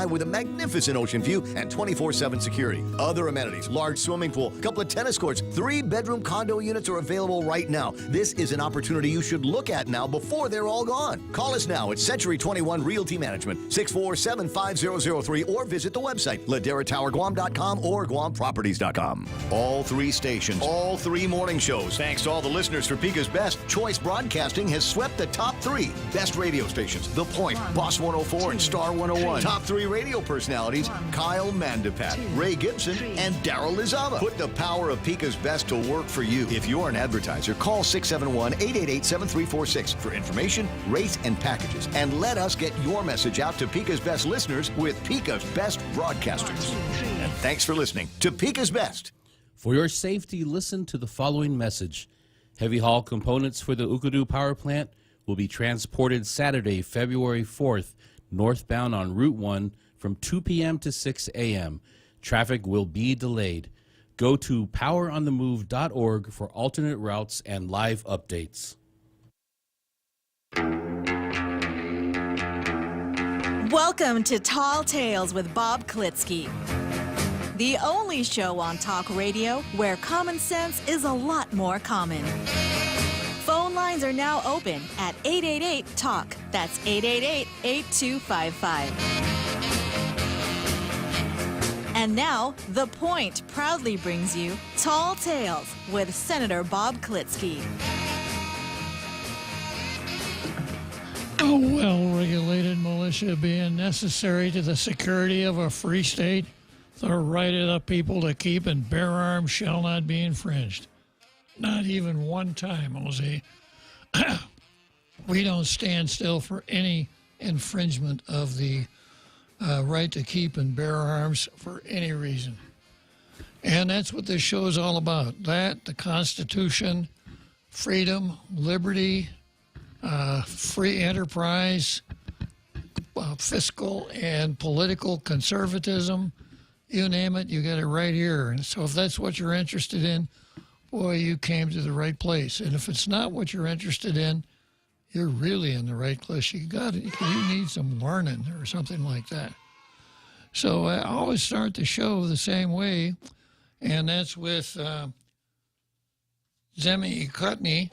with a magnificent ocean view and 24/7 security. Other amenities, large swimming pool, couple of tennis courts, 3-bedroom condo units are available right now. This is an opportunity you should look at now before they're all gone. Call us now at Century 21 Realty Management, 647-5003, or visit the website, laderatowerguam.com or guamproperties.com. All 3 stations, all 3 morning shows. Thanks to all the listeners for Pika's Best, Choice Broadcasting has swept the top 3 best radio stations. The Point, Boss 104, and Star 101. Top 3 radio personalities, Kyle Mandapat, Ray Gibson, and Daryl Lizava. Put the power of Pika's Best to work for you. If you're an advertiser, call 671-888-7346 for information, rates, and packages. And let us get your message out to Pika's Best listeners with Pika's Best Broadcasters. And thanks for listening to Pika's Best. For your safety, listen to the following message. Heavy haul components for the Ukadu power plant will be transported Saturday, February 4th, northbound on Route 1 from 2 p.m. to 6 a.m. Traffic will be delayed. Go to poweronthemove.org for alternate routes and live updates. Welcome to Tall Tales with Bob Klitzkie, the only show on talk radio where common sense is a lot more common. Phone lines are now open at 888-TALK. That's 888-8255. And now, The Point proudly brings you Tall Tales with Senator Bob Klitzkie. A well-regulated militia being necessary to the security of a free state, the right of the people to keep and bear arms shall not be infringed. Not even one time, Jose. We don't stand still for any infringement of the right to keep and bear arms for any reason. And that's what this show is all about. That, the Constitution, freedom, liberty, free enterprise, fiscal and political conservatism, you name it, you got it right here. And so if that's what you're interested in, boy, you came to the right place. And if it's not what you're interested in, you're really in the right place. You need some learning or something like that. So I always start the show the same way, and that's with Zemi Kutney.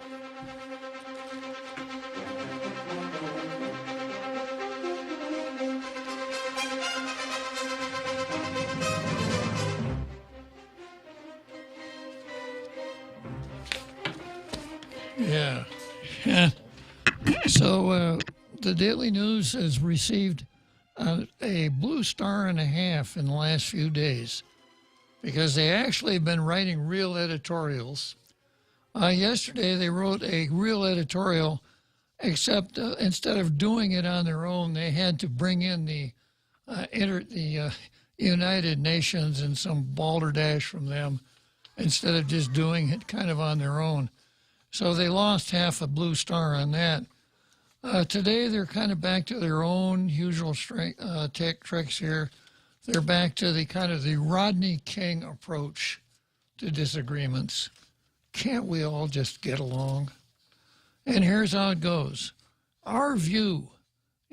Yeah. So the Daily News has received a blue star and a half in the last few days because they actually have been writing real editorials. Yesterday they wrote a real editorial, except instead of doing it on their own, they had to bring in the United Nations and some balderdash from them instead of just doing it kind of on their own. So they lost half a blue star on that. Today they're kind of back to their own usual tricks here. They're back to the kind of the Rodney King approach to disagreements. Can't we all just get along? And here's how it goes. Our view,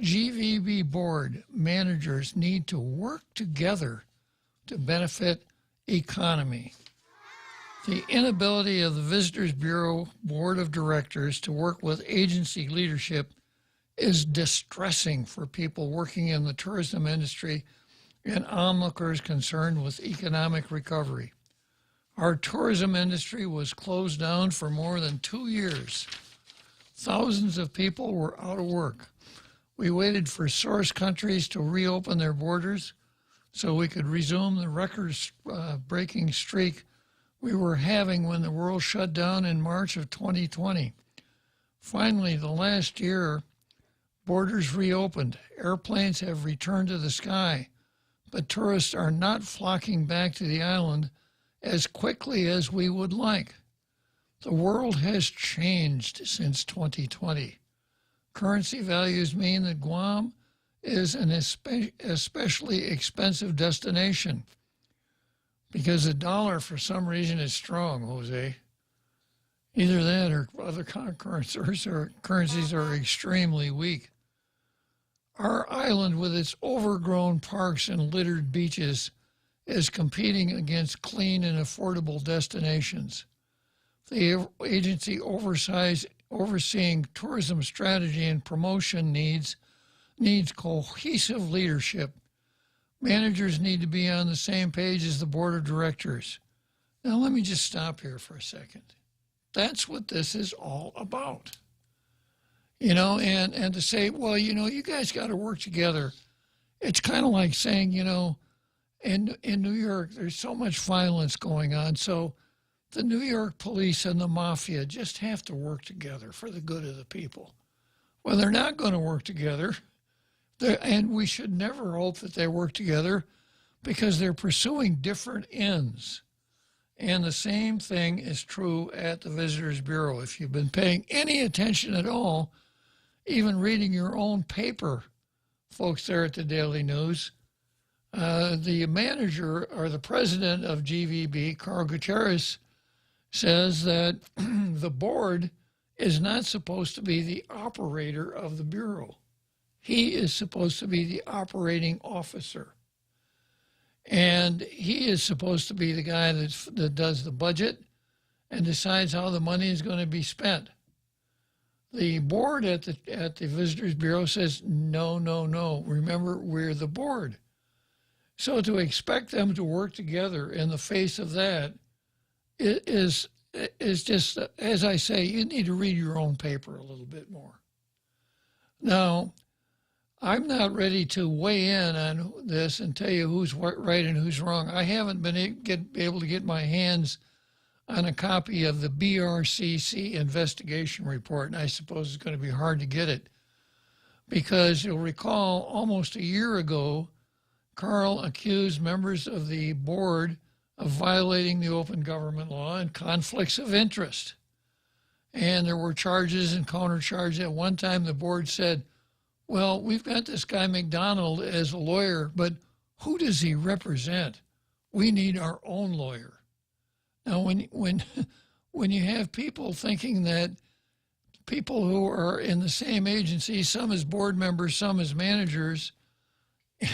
GVB board managers need to work together to benefit economy. The inability of the Visitors Bureau Board of Directors to work with agency leadership is distressing for people working in the tourism industry and onlookers concerned with economic recovery. Our tourism industry was closed down for more than 2 years. Thousands of people were out of work. We waited for source countries to reopen their borders so we could resume the record-breaking streak we were having when the world shut down in March of 2020. Finally, the last year, borders reopened. Airplanes have returned to the sky, but tourists are not flocking back to the island as quickly as we would like. The world has changed since 2020. Currency values mean that Guam is an especially expensive destination because the dollar, for some reason, is strong, Jose. Either that or other currencies are extremely weak. Our island, with its overgrown parks and littered beaches, is competing against clean and affordable destinations. The agency overseeing tourism strategy and promotion needs cohesive leadership. Managers need to be on the same page as the board of directors. Now, let me just stop here for a second. That's what this is all about. You know, and to say, well, you know, you guys got to work together. It's kind of like saying, you know, in New York, there's so much violence going on. So the New York police and the mafia just have to work together for the good of the people. Well, they're not going to work together. And we should never hope that they work together because they're pursuing different ends. And the same thing is true at the Visitors Bureau. If you've been paying any attention at all, even reading your own paper, folks there at the Daily News, the manager or the president of GVB, Carl Gutierrez, says that the board is not supposed to be the operator of the Bureau. He is supposed to be the operating officer. And he is supposed to be the guy that does the budget and decides how the money is going to be spent. The board at the Visitors Bureau says, no, no, no. Remember, we're the board. So to expect them to work together in the face of that is just, as I say, you need to read your own paper a little bit more. Now, I'm not ready to weigh in on this and tell you who's right and who's wrong. I haven't been able to get my hands on a copy of the BRCC investigation report, and I suppose it's going to be hard to get it because you'll recall almost a year ago, Carl accused members of the board of violating the open government law and conflicts of interest. And there were charges and countercharges. At one time, the board said, well, we've got this guy McDonald as a lawyer, but who does he represent? We need our own lawyer. Now, when you have people thinking that people who are in the same agency, some as board members, some as managers,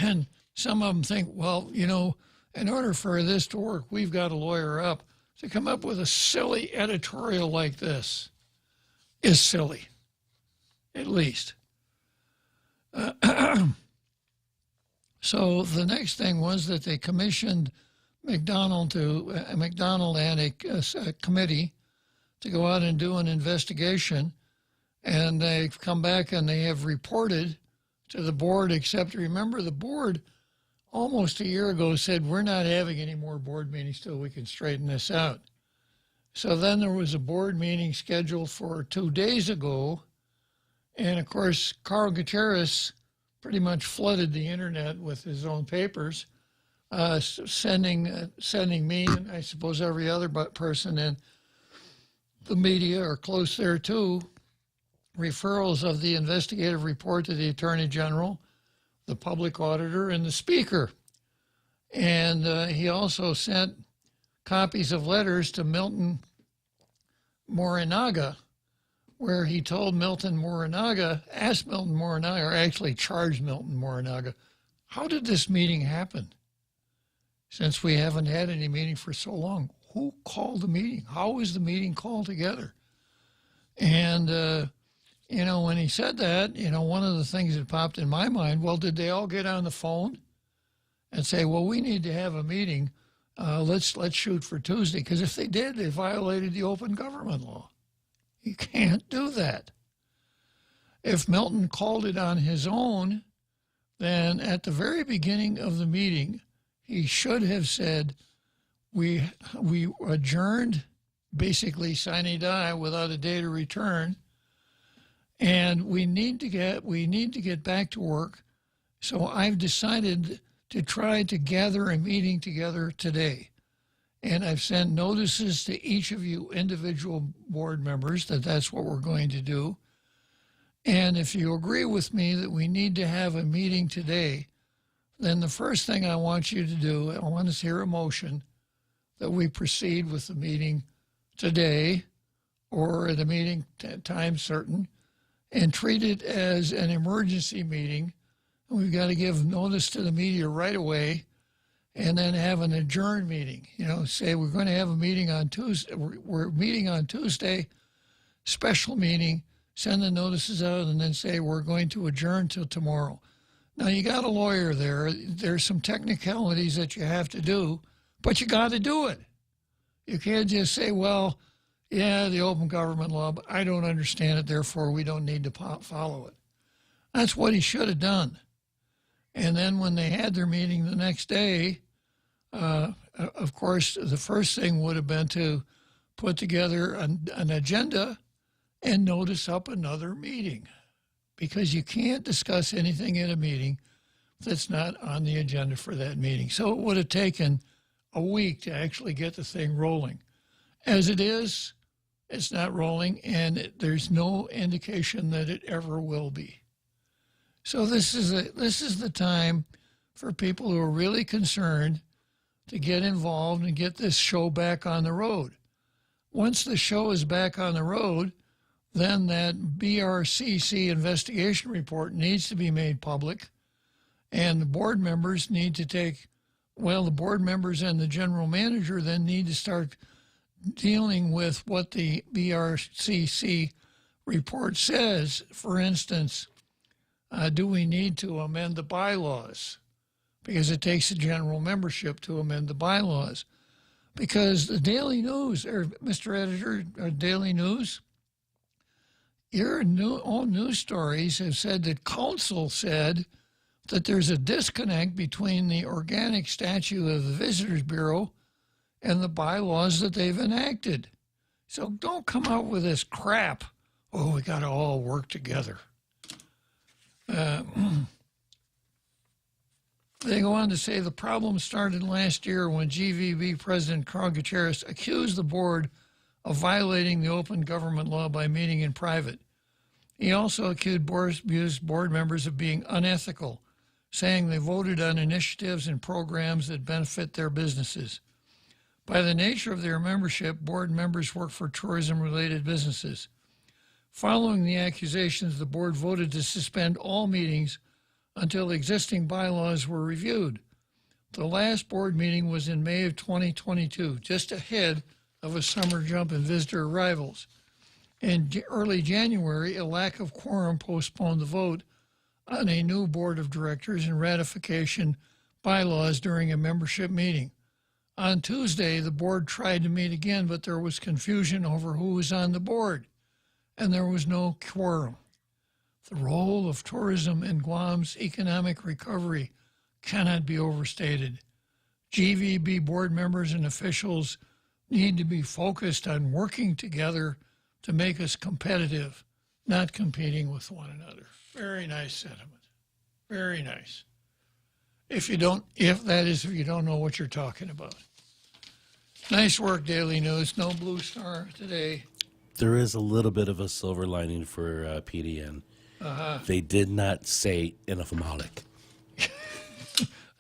and some of them think, well, you know, in order for this to work, we've got to lawyer up. To come up with a silly editorial like this is silly, at least. So the next thing was that they commissioned McDonald and a committee to go out and do an investigation, and they've come back and they have reported to the board, except remember the board almost a year ago said we're not having any more board meetings till we can straighten this out. So then there was a board meeting scheduled for 2 days ago, and of course Carl Gutierrez pretty much flooded the internet with his own papers, sending me and I suppose every other person in the media or close there too, referrals of the investigative report to the Attorney General, the public auditor, and the Speaker. And he also sent copies of letters to Milton Morinaga, where he told Milton Morinaga, asked Milton Morinaga, or actually charged Milton Morinaga, how did this meeting happen? Since we haven't had any meeting for so long, who called the meeting? How was the meeting called together? And, you know, when he said that, you know, one of the things that popped in my mind, well, did they all get on the phone and say, well, we need to have a meeting. Let's shoot for Tuesday. Because if they did, they violated the open government law. You can't do that. If Milton called it on his own, then at the very beginning of the meeting, he should have said, we adjourned, basically sine die, without a day to return, and we need to get back to work. So I've decided to try to gather a meeting together today. And I've sent notices to each of you individual board members that that's what we're going to do. And if you agree with me that we need to have a meeting today, then the first thing I want you to do, I want to hear a motion that we proceed with the meeting today or at a meeting time certain and treat it as an emergency meeting We've got to give notice to the media right away and then have an adjourned meeting. Say we're going to have a meeting on Tuesday. We're meeting on Tuesday, special meeting, send the notices out, and then say we're going to adjourn till tomorrow. Now, you got a lawyer there. There's some technicalities that you have to do, but you got to do it. You can't just say, well, yeah, the open government law, but I don't understand it, therefore we don't need to follow it. That's what he should have done. And then when they had their meeting the next day, of course, the first thing would have been to put together an agenda and notice up another meeting, because you can't discuss anything in a meeting that's not on the agenda for that meeting. So it would have taken a week to actually get the thing rolling. As it is, it's not rolling, and there's no indication that it ever will be. So this is the time for people who are really concerned to get involved and get this show back on the road. Once the show is back on the road, then that BRCC investigation report needs to be made public, and the board members need to the board members and the general manager then need to start dealing with what the BRCC report says. For instance, do we need to amend the bylaws? Because it takes a general membership to amend the bylaws. Because the Daily News, or Mr. Editor, Daily News, your own news stories have said that council said that there's a disconnect between the organic statute of the Visitors Bureau and the bylaws that they've enacted. So don't come out with this crap. Oh, we got to all work together. They go on to say the problem started last year when GVB President Carl Gutierrez accused the board of violating the open government law by meeting in private. He also accused board members of being unethical, saying they voted on initiatives and programs that benefit their businesses. By the nature of their membership, board members work for tourism-related businesses. Following the accusations, the board voted to suspend all meetings until existing bylaws were reviewed. The last board meeting was in May of 2022, just ahead of a summer jump in visitor arrivals. In early January, a lack of quorum postponed the vote on a new board of directors and ratification bylaws during a membership meeting. On Tuesday, the board tried to meet again, but there was confusion over who was on the board, and there was no quorum. The role of tourism in Guam's economic recovery cannot be overstated. GVB board members and officials need to be focused on working together to make us competitive, not competing with one another. Very nice sentiment. Very nice. If you don't know what you're talking about. Nice work, Daily News. No blue star today. There is a little bit of a silver lining for PDN. They did not say enough-molic.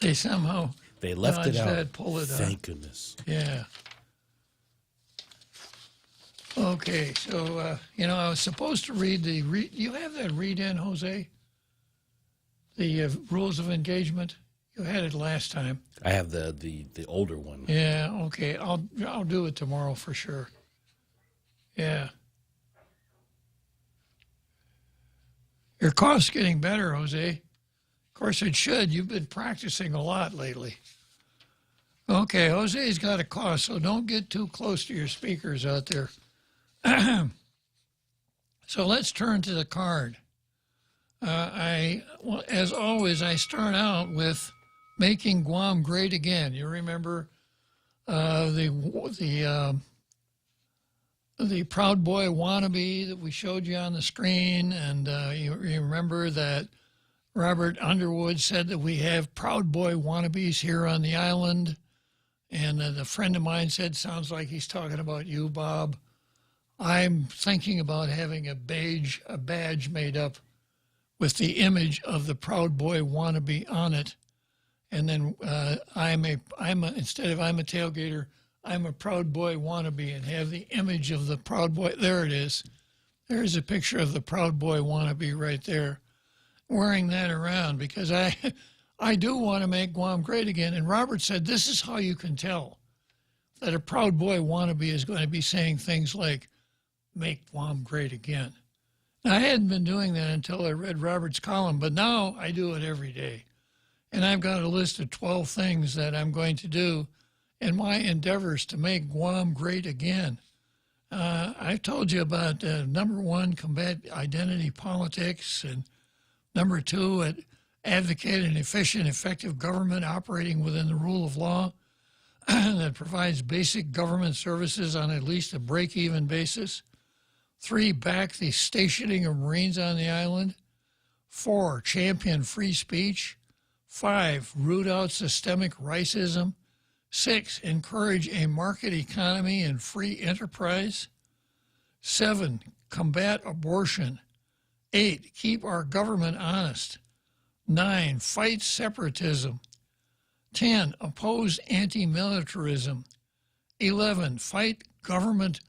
They somehow they left it out. Pull it Thank goodness. Yeah. Okay, so, I was supposed to read you have that read-in, Jose? The rules of engagement? You had it last time. I have the older one. Yeah, okay. I'll do it tomorrow for sure. Yeah. Your cough's getting better, Jose. Of course it should. You've been practicing a lot lately. Okay, Jose's got a cough, so don't get too close to your speakers out there. So let's turn to the card. As always, I start out with making Guam great again. You remember the Proud Boy wannabe that we showed you on the screen, and you remember that Robert Underwood said that we have Proud Boy wannabes here on the island, and a friend of mine said, sounds like he's talking about you, Bob. I'm thinking about having a badge made up with the image of the Proud Boy wannabe on it, and then instead of I'm a tailgater, I'm a Proud Boy wannabe, and have the image of the Proud Boy. There it is. There's a picture of the Proud Boy wannabe right there. wearing that around because I do want to make Guam great again. And Robert said, this is how you can tell that a Proud Boy wannabe is going to be saying things like, make Guam great again. Now, I hadn't been doing that until I read Robert's column, but now I do it every day. And I've got a list of 12 things that I'm going to do in my endeavors to make Guam great again. I've told you about number one, combat identity politics, and number two, advocate an efficient, effective government operating within the rule of law that provides basic government services on at least a break-even basis. 3, back the stationing of Marines on the island. 4, champion free speech. 5, root out systemic racism. 6, encourage a market economy and free enterprise. 7, combat abortion. 8, keep our government honest. 9, fight separatism. 10, oppose anti-militarism. 11, fight government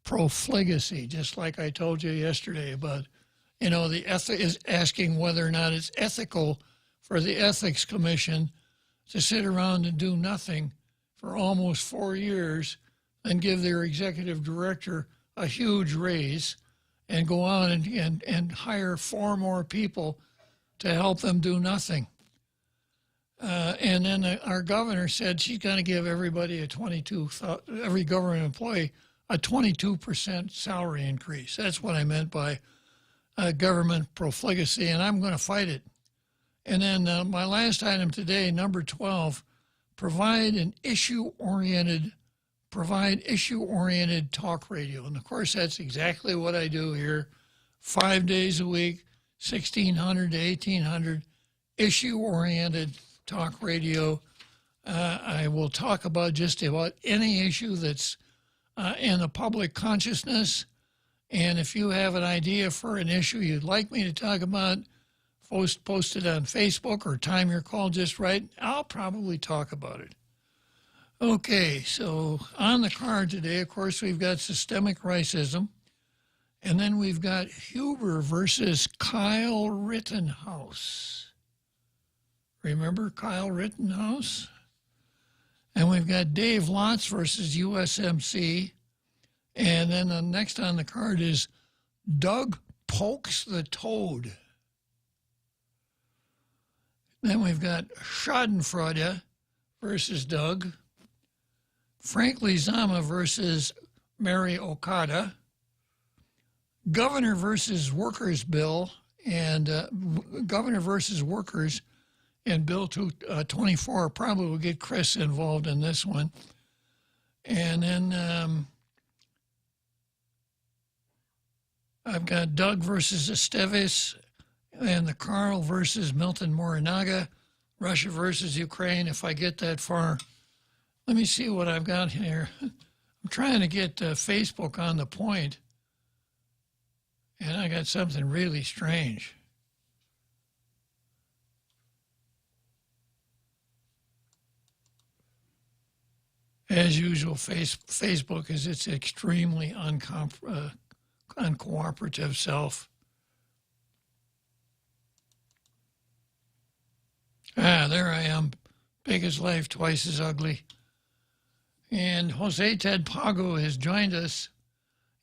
profligacy, just like I told you yesterday about, the ethic is asking whether or not it's ethical for the Ethics Commission to sit around and do nothing for almost 4 years and give their executive director a huge raise and go on and hire 4 more people to help them do nothing. And then our governor said she's going to give everybody every government employee a 22% salary increase. That's what I meant by government profligacy, and I'm going to fight it. And then my last item today, number 12, provide issue-oriented talk radio. And of course, that's exactly what I do here, 5 days a week, 1600 to 1800, issue-oriented talk radio. I will talk about just about any issue that's in the public consciousness. And if you have an idea for an issue you'd like me to talk about, post it on Facebook or time your call just right. I'll probably talk about it. Okay, so on the card today, of course, we've got systemic racism. And then we've got Huber versus Kyle Rittenhouse. Remember Kyle Rittenhouse? And we've got Dave Lotz versus USMC. And then the next on the card is Doug Pokes the Toad. Then we've got Schadenfreude versus Doug. Frank Lizama versus Mary Okada. Governor versus Workers Bill, and Governor versus Workers and Bill 224. Probably will get Chris involved in this one. And then I've got Doug versus Esteves, and the Carl versus Milton Morinaga, Russia versus Ukraine, if I get that far. Let me see what I've got here. I'm trying to get Facebook on the point, and I got something really strange. As usual, Facebook is its extremely uncooperative self. There I am, big as life, twice as ugly. And Jose Ted Pago has joined us.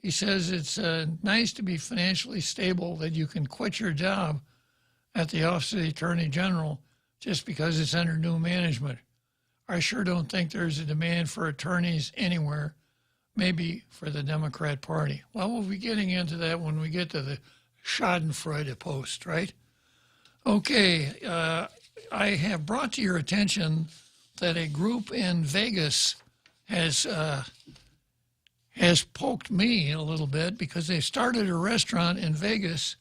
He says it's nice to be financially stable, that you can quit your job at the Office of the Attorney General just because it's under new management. I sure don't think there's a demand for attorneys anywhere, maybe for the Democrat Party. Well, we'll be getting into that when we get to the Schadenfreude post, right? Okay, I have brought to your attention that a group in Vegas has poked me a little bit because they started a restaurant in Vegas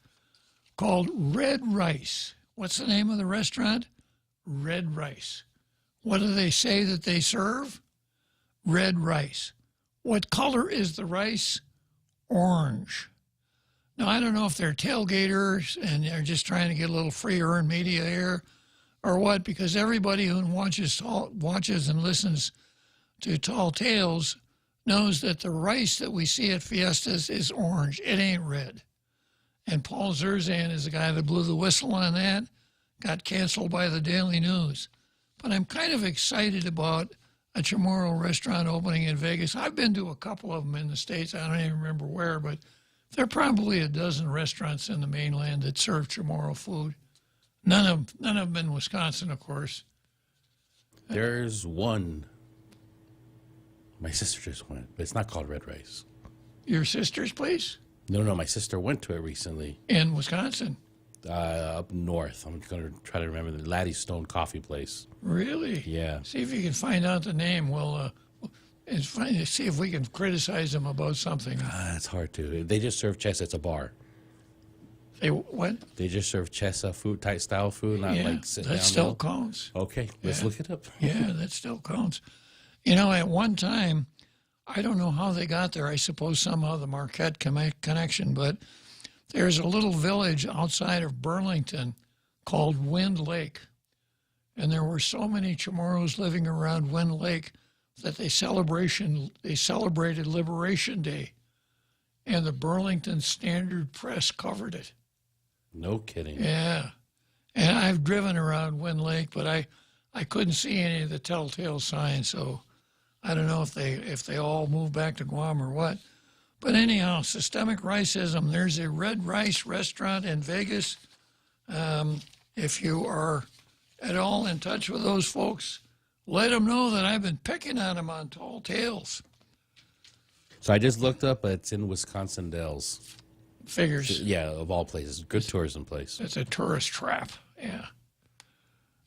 called Red Rice. What's the name of the restaurant? Red Rice. What do they say that they serve? Red rice. What color is the rice? Orange. Now, I don't know if they're tailgaters and they're just trying to get a little free earned media here or what, because everybody who watches and listens to Tall Tales knows that the rice that we see at Fiestas is orange. It ain't red. And Paul Zerzan is the guy that blew the whistle on that, got canceled by the Daily News. But I'm kind of excited about a Chamorro restaurant opening in Vegas. I've been to a couple of them in the States. I don't even remember where, but there are probably a dozen restaurants in the mainland that serve Chamorro food. None of them in Wisconsin, of course. There's one. My sister just went, but it's not called Red Rice. Your sister's place? No, my sister went to it recently. In Wisconsin? Up north. I'm going to try to remember the Laddie Stone Coffee Place. Really? Yeah. See if you can find out the name. See if we can criticize them about something. It's hard to. They just serve chessa. It's a bar. They what? They just serve chessa food, type style food, not like sit down. That still meal. counts. Okay, let's look it up. Yeah, that still counts. You know, at one time, I don't know how they got there. I suppose somehow the Marquette connection, but there's a little village outside of Burlington called Wind Lake. And there were so many Chamorros living around Wind Lake that they celebrated Liberation Day. And the Burlington Standard Press covered it. No kidding. Yeah. And I've driven around Wind Lake, but I couldn't see any of the telltale signs, so I don't know if they all moved back to Guam or what. But anyhow, systemic racism. There's a Red Rice restaurant in Vegas. If you are at all in touch with those folks, let them know that I've been picking on them on Tall Tales. So I just looked up. It's in Wisconsin Dells. Figures. Yeah, of all places. Good tourism place. It's a tourist trap. Yeah.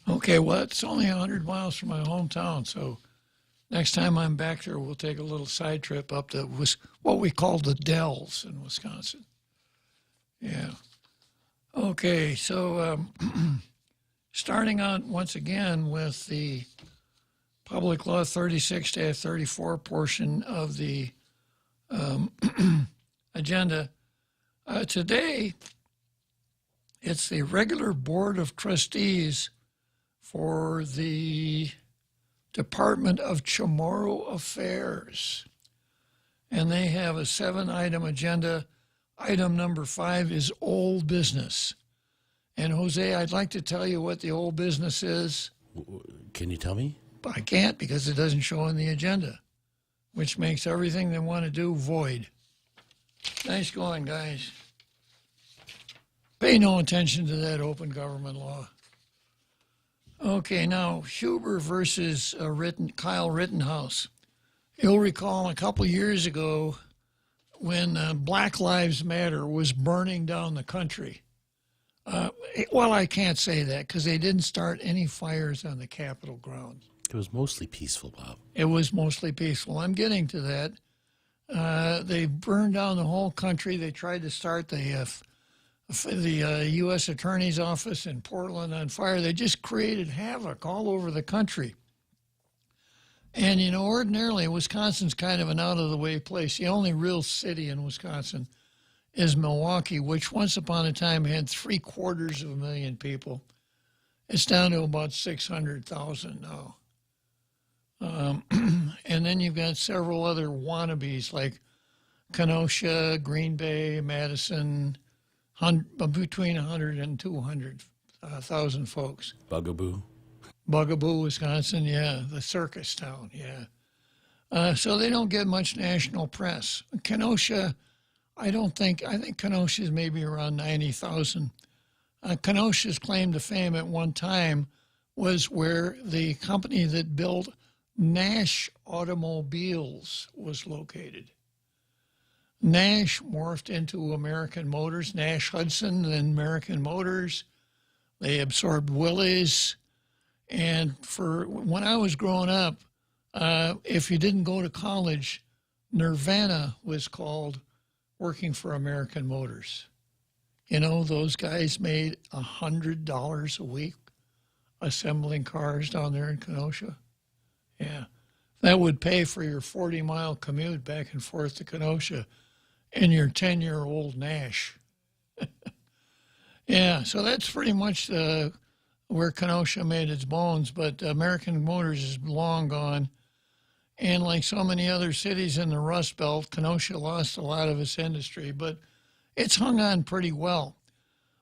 Okay, well, it's only 100 miles from my hometown, so next time I'm back there, we'll take a little side trip up to what we call the Dells in Wisconsin. Yeah. Okay, so starting out once again with the Public Law 36-34 portion of the agenda. Today, it's the regular Board of Trustees for the Department of Chamorro Affairs. And they have a 7-item agenda. Item number 5 is old business. And Jose, I'd like to tell you what the old business is. Can you tell me? But I can't because it doesn't show in the agenda, which makes everything they want to do void. Nice going, guys. Pay no attention to that open government law. Okay, now Huber versus Kyle Rittenhouse. You'll recall a couple years ago when Black Lives Matter was burning down the country. Well, I can't say that because they didn't start any fires on the Capitol grounds. It was mostly peaceful, Bob. It was mostly peaceful. I'm getting to that. They burned down the whole country. They tried to start the U.S. Attorney's Office in Portland on fire. They just created havoc all over the country. And, you know, ordinarily, Wisconsin's kind of an out-of-the-way place. The only real city in Wisconsin is Milwaukee, which once upon a time had 750,000 people. It's down to about 600,000 now. And then you've got several other wannabes like Kenosha, Green Bay, Madison, between 100 and 200,000 folks. Bugaboo, Wisconsin, yeah, the circus town, yeah. So they don't get much national press. Kenosha, I think Kenosha is maybe around 90,000. Kenosha's claim to fame at one time was where the company that built Nash Automobiles was located. Nash morphed into American Motors, Nash Hudson, then American Motors. They absorbed Willys. And when I was growing up, if you didn't go to college, Nirvana was called working for American Motors. You know, those guys made $100 a week assembling cars down there in Kenosha. Yeah. That would pay for your 40-mile commute back and forth to Kenosha in your 10-year-old Nash. Yeah, so that's pretty much where Kenosha made its bones, but American Motors is long gone. And like so many other cities in the Rust Belt, Kenosha lost a lot of its industry, but It's hung on pretty well.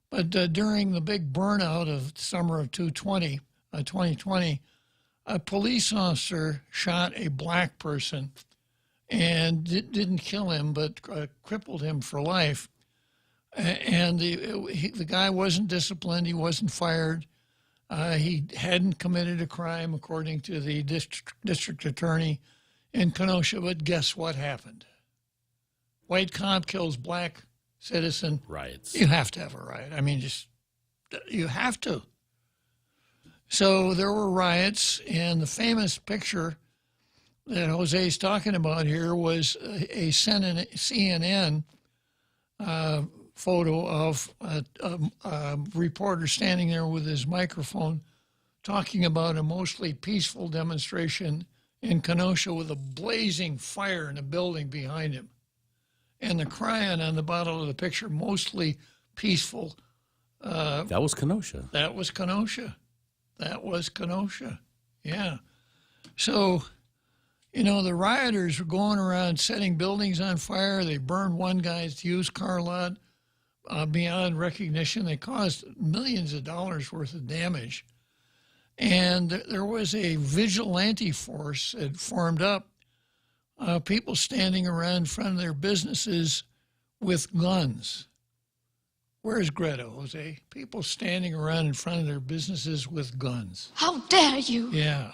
But during the big burnout of summer of 2020, a police officer shot a black person and didn't kill him, but crippled him for life. And the guy wasn't disciplined. He wasn't fired. He hadn't committed a crime, according to the district attorney in Kenosha. But guess what happened? White cop kills black citizen. Riots. You have to have a riot. I mean, you have to. So there were riots, and the famous picture that Jose's talking about here was a CNN photo of a reporter standing there with his microphone talking about a mostly peaceful demonstration in Kenosha with a blazing fire in a building behind him. And the crying on the bottom of the picture, mostly peaceful. That was Kenosha. That was Kenosha. That was Kenosha. Yeah. So, the rioters were going around setting buildings on fire. They burned one guy's used car lot beyond recognition. They caused millions of dollars worth of damage. And there was a vigilante force that formed up, people standing around in front of their businesses with guns. Where's Greta, Jose? People standing around in front of their businesses with guns. How dare you? Yeah.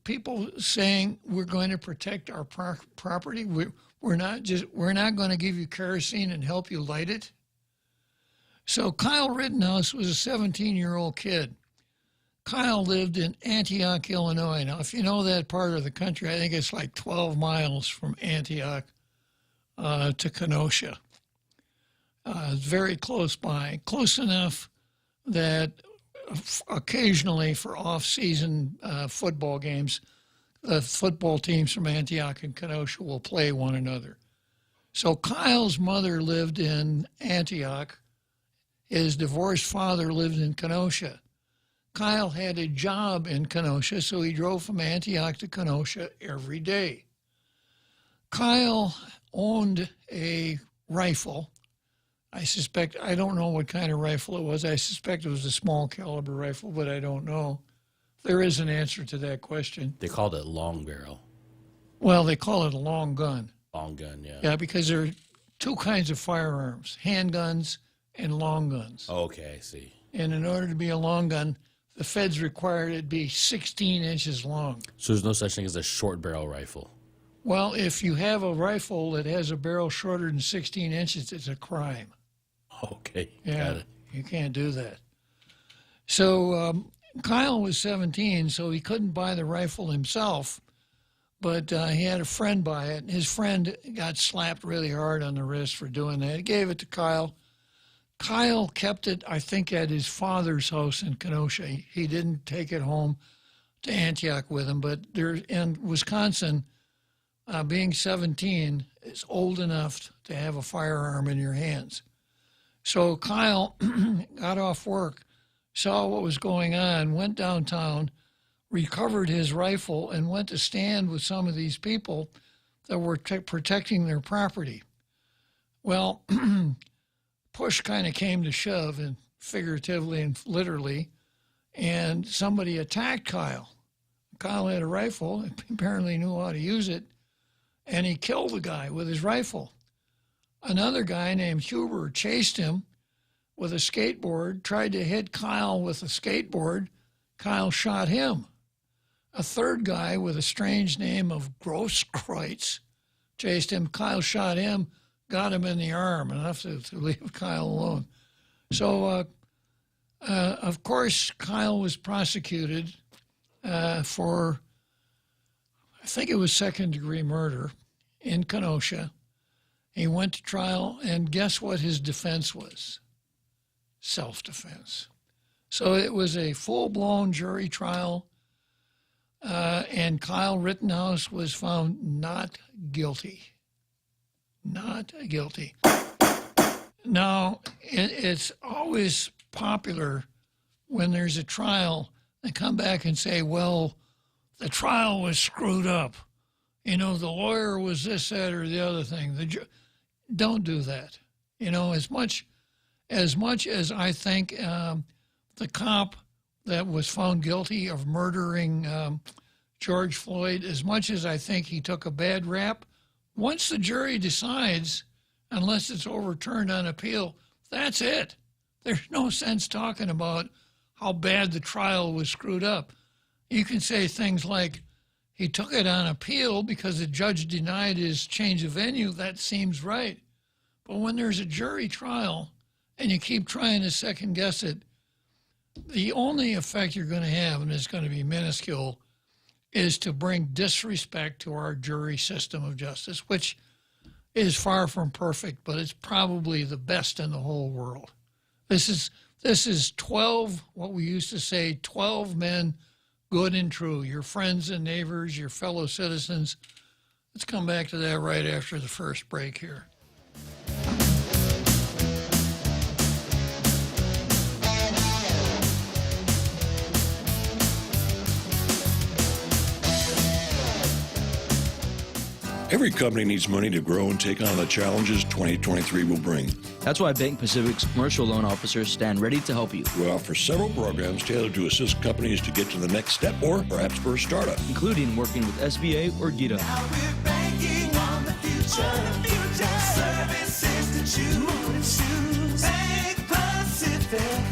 People saying we're going to protect our property. We're not going to give you kerosene and help you light it. So Kyle Rittenhouse was a 17-year-old kid. Kyle lived in Antioch, Illinois. Now, if you know that part of the country, I think it's like 12 miles from Antioch to Kenosha. Very close by, close enough that occasionally for off-season football games, the football teams from Antioch and Kenosha will play one another. So Kyle's mother lived in Antioch. His divorced father lived in Kenosha. Kyle had a job in Kenosha, so he drove from Antioch to Kenosha every day. Kyle owned a rifle. I don't know what kind of rifle it was. I suspect it was a small caliber rifle, but I don't know. There is an answer to that question. They called it long barrel. Well, they call it a long gun. Long gun, yeah. Yeah, because there are two kinds of firearms, handguns and long guns. Okay, I see. And in order to be a long gun, the feds required it be 16 inches long. So there's no such thing as a short barrel rifle? Well, if you have a rifle that has a barrel shorter than 16 inches, it's a crime. Okay, Yeah, got it. you can't do that. So Kyle was 17, so he couldn't buy the rifle himself, but he had a friend buy it. His friend got slapped really hard on the wrist for doing that. He gave it to Kyle. Kyle kept it, I think, at his father's house in Kenosha. He didn't take it home to Antioch with him, but in Wisconsin, being 17 is old enough to have a firearm in your hands. So Kyle got off work, saw what was going on, went downtown, recovered his rifle, and went to stand with some of these people that were protecting their property. Well, push kind of came to shove, and figuratively and literally, and somebody attacked Kyle. Kyle had a rifle, apparently knew how to use it, and he killed the guy with his rifle. Another guy named Huber chased him with a skateboard, tried to hit Kyle with a skateboard. Kyle shot him. A third guy with a strange name of Grosskreutz chased him. Kyle shot him, got him in the arm, enough to leave Kyle alone. So, of course, Kyle was prosecuted for, I think it was second-degree murder in Kenosha. He went to trial, and guess what his defense was? Self-defense. So it was a full-blown jury trial, and Kyle Rittenhouse was found not guilty. Not guilty. Now, it's always popular when there's a trial, they come back and say, well, the trial was screwed up. The lawyer was this, that, or the other thing. don't do that. You know, as much as I think the cop that was found guilty of murdering George Floyd, as much as I think he took a bad rap, once the jury decides, unless it's overturned on appeal, that's it. There's no sense talking about how bad the trial was screwed up. You can say things like, he took it on appeal because the judge denied his change of venue. That seems right. But when there's a jury trial and you keep trying to second guess it, the only effect you're going to have, and it's going to be minuscule, is to bring disrespect to our jury system of justice, which is far from perfect, but it's probably the best in the whole world. This is 12, what we used to say, 12 men, good and true, your friends and neighbors, your fellow citizens. Let's come back to that right after the first break here. Every company needs money to grow and take on the challenges 2023 will bring. That's why Bank Pacific's commercial loan officers stand ready to help you. We offer several programs tailored to assist companies to get to the next step or perhaps for a startup. Including working with SBA or GITA. Now we're banking on the future. Services to choose. Bank Pacific,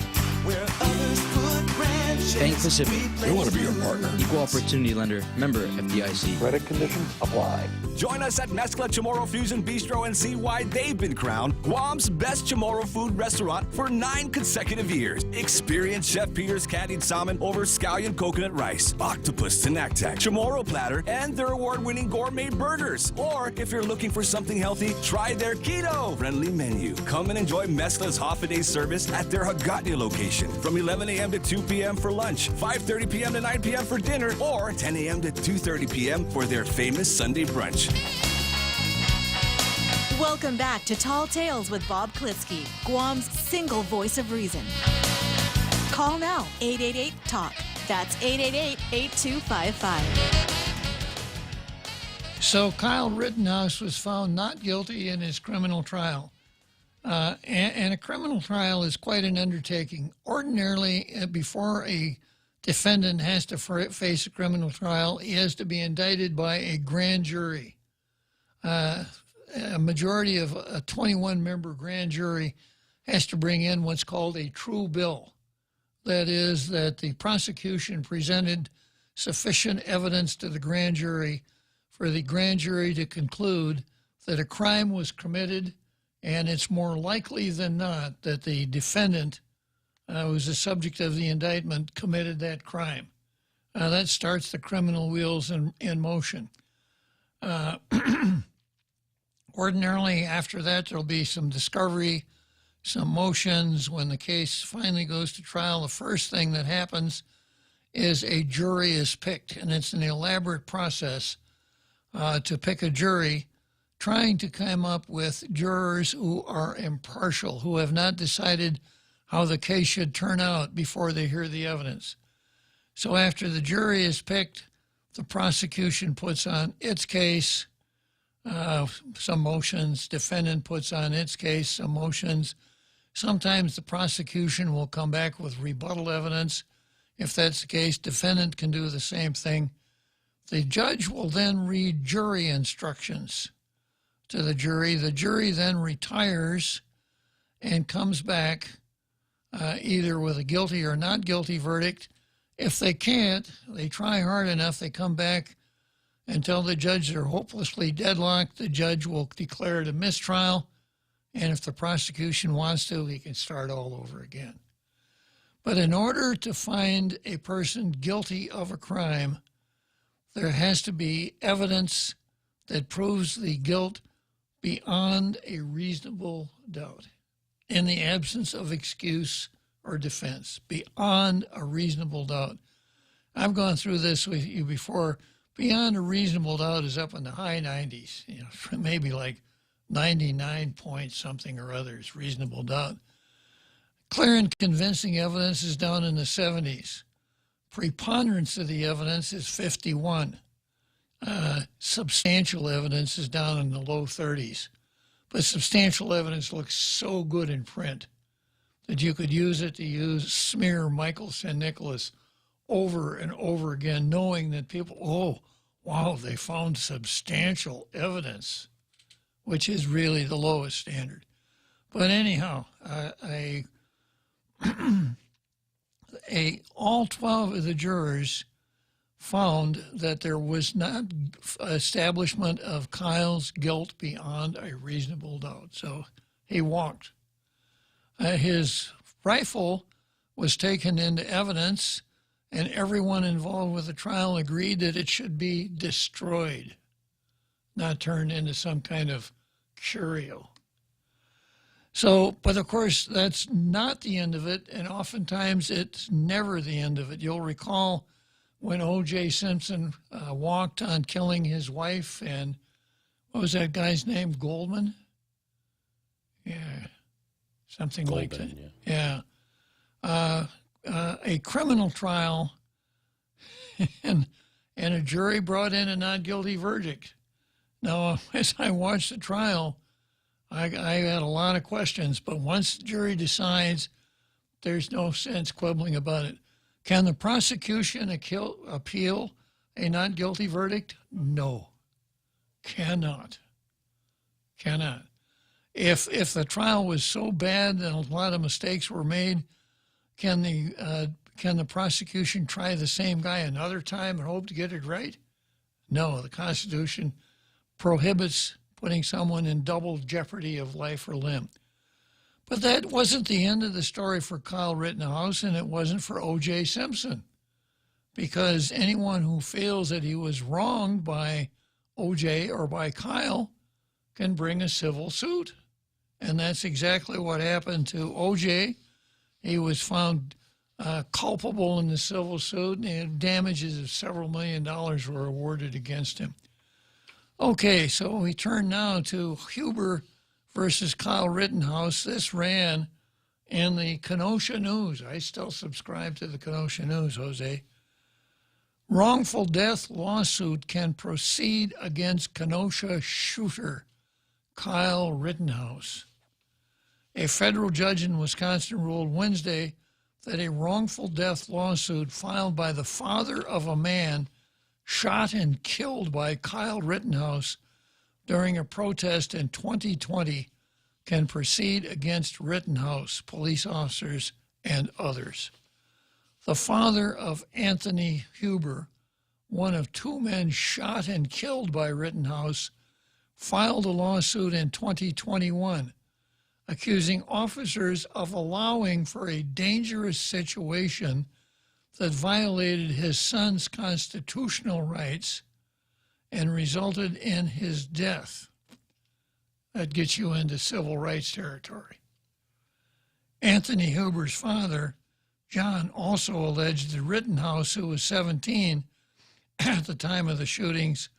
where others put branches. Bank Pacific. We want to be your partner. Equal opportunity lender. Member FDIC. Credit conditions apply. Join us at Mezcla Chamorro Fusion Bistro and see why they've been crowned Guam's best Chamorro food restaurant for 9 consecutive years. Experience Chef Peter's candied salmon over scallion coconut rice, octopus tenactac, Chamorro platter, and their award-winning gourmet burgers. Or if you're looking for something healthy, try their keto-friendly menu. Come and enjoy Mezcla's half-a-day service at their Hagåtña location from 11 a.m. to 2 p.m. for lunch, 5:30 p.m. to 9 p.m. for dinner, or 10 a.m. to 2:30 p.m. for their famous Sunday brunch. Welcome back to Tall Tales with Bob Klitzkie, Guam's single voice of reason. Call now, 888-TALK. That's 888-8255. So Kyle Rittenhouse was found not guilty in his criminal trial. And a criminal trial is quite an undertaking. Ordinarily, before a defendant has to face a criminal trial, he has to be indicted by a grand jury. A majority of a 21-member grand jury has to bring in what's called a true bill. That is, that the prosecution presented sufficient evidence to the grand jury for the grand jury to conclude that a crime was committed, and it's more likely than not that the defendant who was the subject of the indictment committed that crime. That starts the criminal wheels in motion. Ordinarily, after that, there'll be some discovery, some motions. When the case finally goes to trial, the first thing that happens is a jury is picked, and it's an elaborate process to pick a jury, trying to come up with jurors who are impartial, who have not decided how the case should turn out before they hear the evidence. So after the jury is picked, the prosecution puts on its case, some motions, defendant puts on its case, some motions. Sometimes the prosecution will come back with rebuttal evidence. If that's the case, defendant can do the same thing. The judge will then read jury instructions to the jury. The jury then retires and comes back either with a guilty or not guilty verdict. If they can't, they try hard enough, they come back until the judge are hopelessly deadlocked. The judge will declare it a mistrial, and if the prosecution wants to, he can start all over again. But in order to find a person guilty of a crime, there has to be evidence that proves the guilt beyond a reasonable doubt, in the absence of excuse or defense, beyond a reasonable doubt. I've gone through this with you before. Beyond a reasonable doubt is up in the high 90s, maybe like 99 point something or other is reasonable doubt. Clear and convincing evidence is down in the 70s. Preponderance of the evidence is 51. Substantial evidence is down in the low 30s. But substantial evidence looks so good in print that you could use it to smear Michael St. Nicholas over and over again, knowing that people, oh, wow, they found substantial evidence, which is really the lowest standard. But anyhow, all 12 of the jurors found that there was not establishment of Kyle's guilt beyond a reasonable doubt. So he walked. His rifle was taken into evidence, and everyone involved with the trial agreed that it should be destroyed, not turned into some kind of curio. So, but of course, that's not the end of it, and oftentimes it's never the end of it. You'll recall when O.J. Simpson walked on killing his wife, and what was that guy's name, Goldman? Yeah, something like that. Yeah. A criminal trial, and a jury brought in a not guilty verdict. Now, as I watched the trial, I had a lot of questions, but once the jury decides, there's no sense quibbling about it. Can the prosecution appeal a not guilty verdict? No, cannot. If the trial was so bad and a lot of mistakes were made, can the prosecution try the same guy another time and hope to get it right? No, the Constitution prohibits putting someone in double jeopardy of life or limb. But that wasn't the end of the story for Kyle Rittenhouse, and it wasn't for O.J. Simpson, because anyone who feels that he was wronged by O.J. or by Kyle can bring a civil suit. And that's exactly what happened to O.J. He was found culpable in the civil suit, and damages of several $1 million were awarded against him. Okay, so we turn now to Huber versus Kyle Rittenhouse. This ran in the Kenosha News. I still subscribe to the Kenosha News, Jose. Wrongful death lawsuit can proceed against Kenosha shooter Kyle Rittenhouse. A federal judge in Wisconsin ruled Wednesday that a wrongful death lawsuit filed by the father of a man shot and killed by Kyle Rittenhouse during a protest in 2020 can proceed against Rittenhouse, police officers, and others. The father of Anthony Huber, one of two men shot and killed by Rittenhouse, filed a lawsuit in 2021 accusing officers of allowing for a dangerous situation that violated his son's constitutional rights and resulted in his death. That gets you into civil rights territory. Anthony Huber's father, John, also alleged that Rittenhouse, who was 17 at the time of the shootings,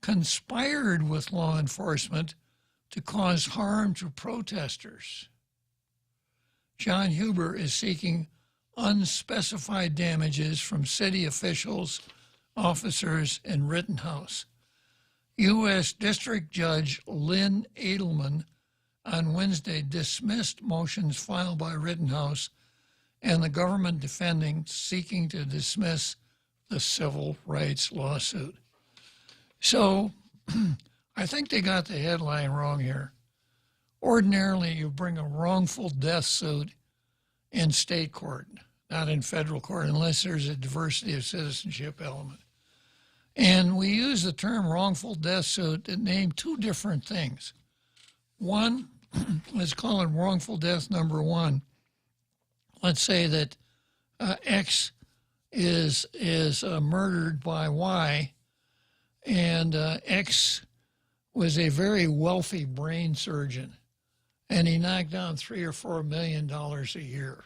conspired with law enforcement to cause harm to protesters. John Huber is seeking unspecified damages from city officials, officers, and Rittenhouse. U.S. District Judge Lynn Edelman on Wednesday dismissed motions filed by Rittenhouse and the government defending seeking to dismiss the civil rights lawsuit. So I think they got the headline wrong here. Ordinarily, you bring a wrongful death suit in state court, not in federal court, unless there's a diversity of citizenship element. And we use the term wrongful death suit to name two different things. One, let's call it wrongful death number one. Let's say that X is murdered by Y, and X was a very wealthy brain surgeon, and he knocked down $3 or $4 million a year.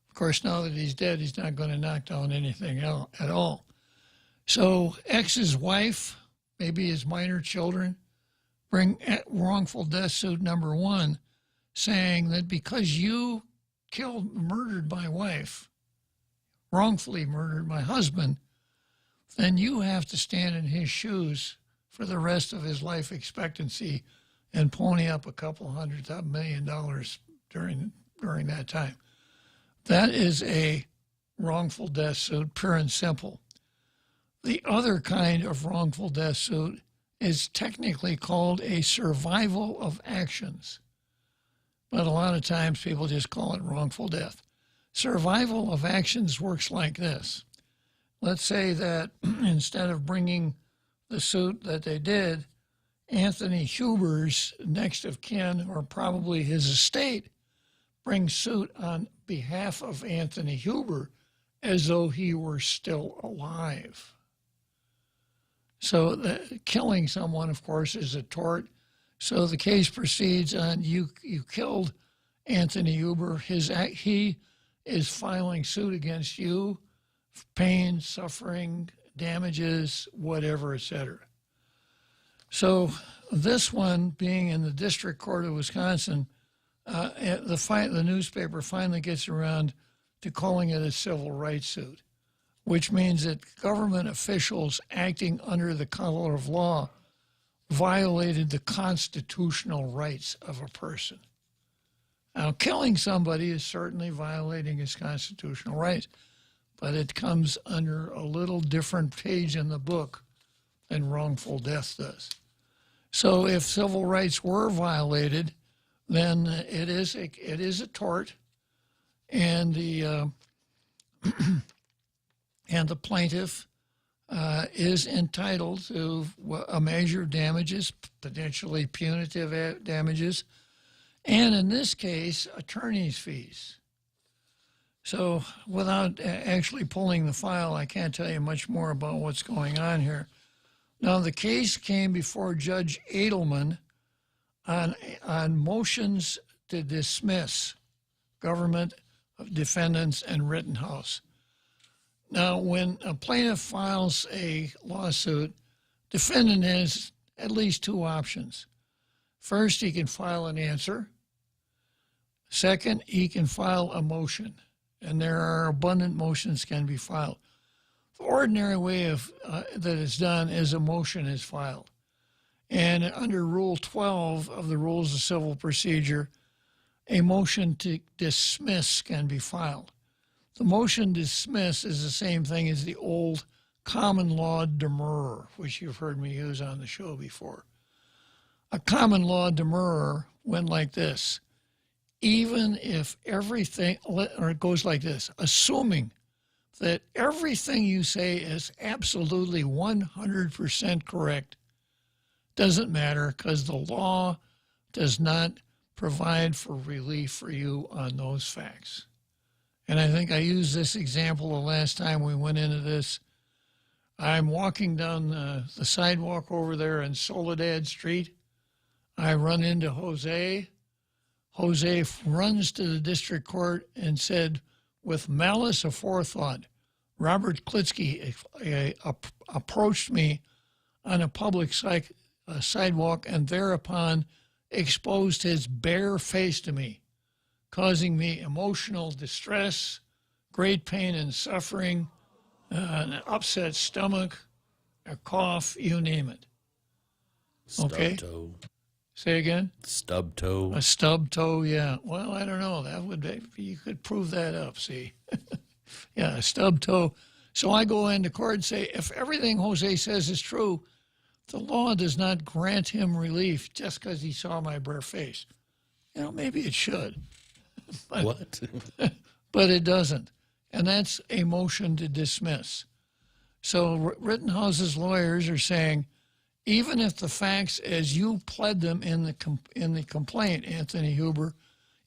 Of course, now that he's dead, he's not going to knock down anything at all. So X's wife, maybe his minor children, bring wrongful death suit number one, saying that because you murdered my wife, wrongfully murdered my husband, then you have to stand in his shoes for the rest of his life expectancy and pony up a couple $100 million during that time. That is a wrongful death suit, pure and simple. The other kind of wrongful death suit is technically called a survival of actions. But a lot of times people just call it wrongful death. Survival of actions works like this. Let's say that instead of bringing the suit that they did, Anthony Huber's next of kin, or probably his estate, brings suit on behalf of Anthony Huber as though he were still alive. So killing someone, of course, is a tort. So the case proceeds on you killed Anthony Huber. He is filing suit against you, pain, suffering, damages, whatever, etc. So this one, being in the District Court of Wisconsin, the newspaper finally gets around to calling it a civil rights suit, which means that government officials acting under the color of law violated the constitutional rights of a person. Now, killing somebody is certainly violating his constitutional rights, but it comes under a little different page in the book than wrongful death does. So if civil rights were violated, then it is a tort, and the and the plaintiff is entitled to a measure of damages, potentially punitive damages, and in this case, attorney's fees. So without actually pulling the file, I can't tell you much more about what's going on here. Now, the case came before Judge Edelman on motions to dismiss government, defendants, and Rittenhouse. Now, when a plaintiff files a lawsuit, defendant has at least two options. First, he can file an answer. Second, he can file a motion, and there are abundant motions can be filed. The ordinary way that it's done is a motion is filed. And under Rule 12 of the Rules of Civil Procedure, a motion to dismiss can be filed. The motion to dismiss is the same thing as the old common law demurrer, which you've heard me use on the show before. A common law demurrer went like this. Even if everything, or it goes like this, assuming that everything you say is absolutely 100% correct, doesn't matter because the law does not provide for relief for you on those facts. And I think I used this example the last time we went into this. I'm walking down the sidewalk over there in Soledad Street. I run into Jose. Jose runs to the district court and said, with malice aforethought, Robert Klitzkie approached me on a public sidewalk and thereupon exposed his bare face to me, causing me emotional distress, great pain and suffering, an upset stomach, a cough, you name it. Okay? Stub toe. Say again? Stub toe. A stub toe, yeah. Well, I don't know. That would be, you could prove that up, see? Yeah, a stub toe. So I go into court and say, if everything Jose says is true, the law does not grant him relief just because he saw my bare face. You know, maybe it should. But, What? but it doesn't. And that's a motion to dismiss. So Rittenhouse's lawyers are saying, even if the facts as you pled them in the complaint, Anthony Huber,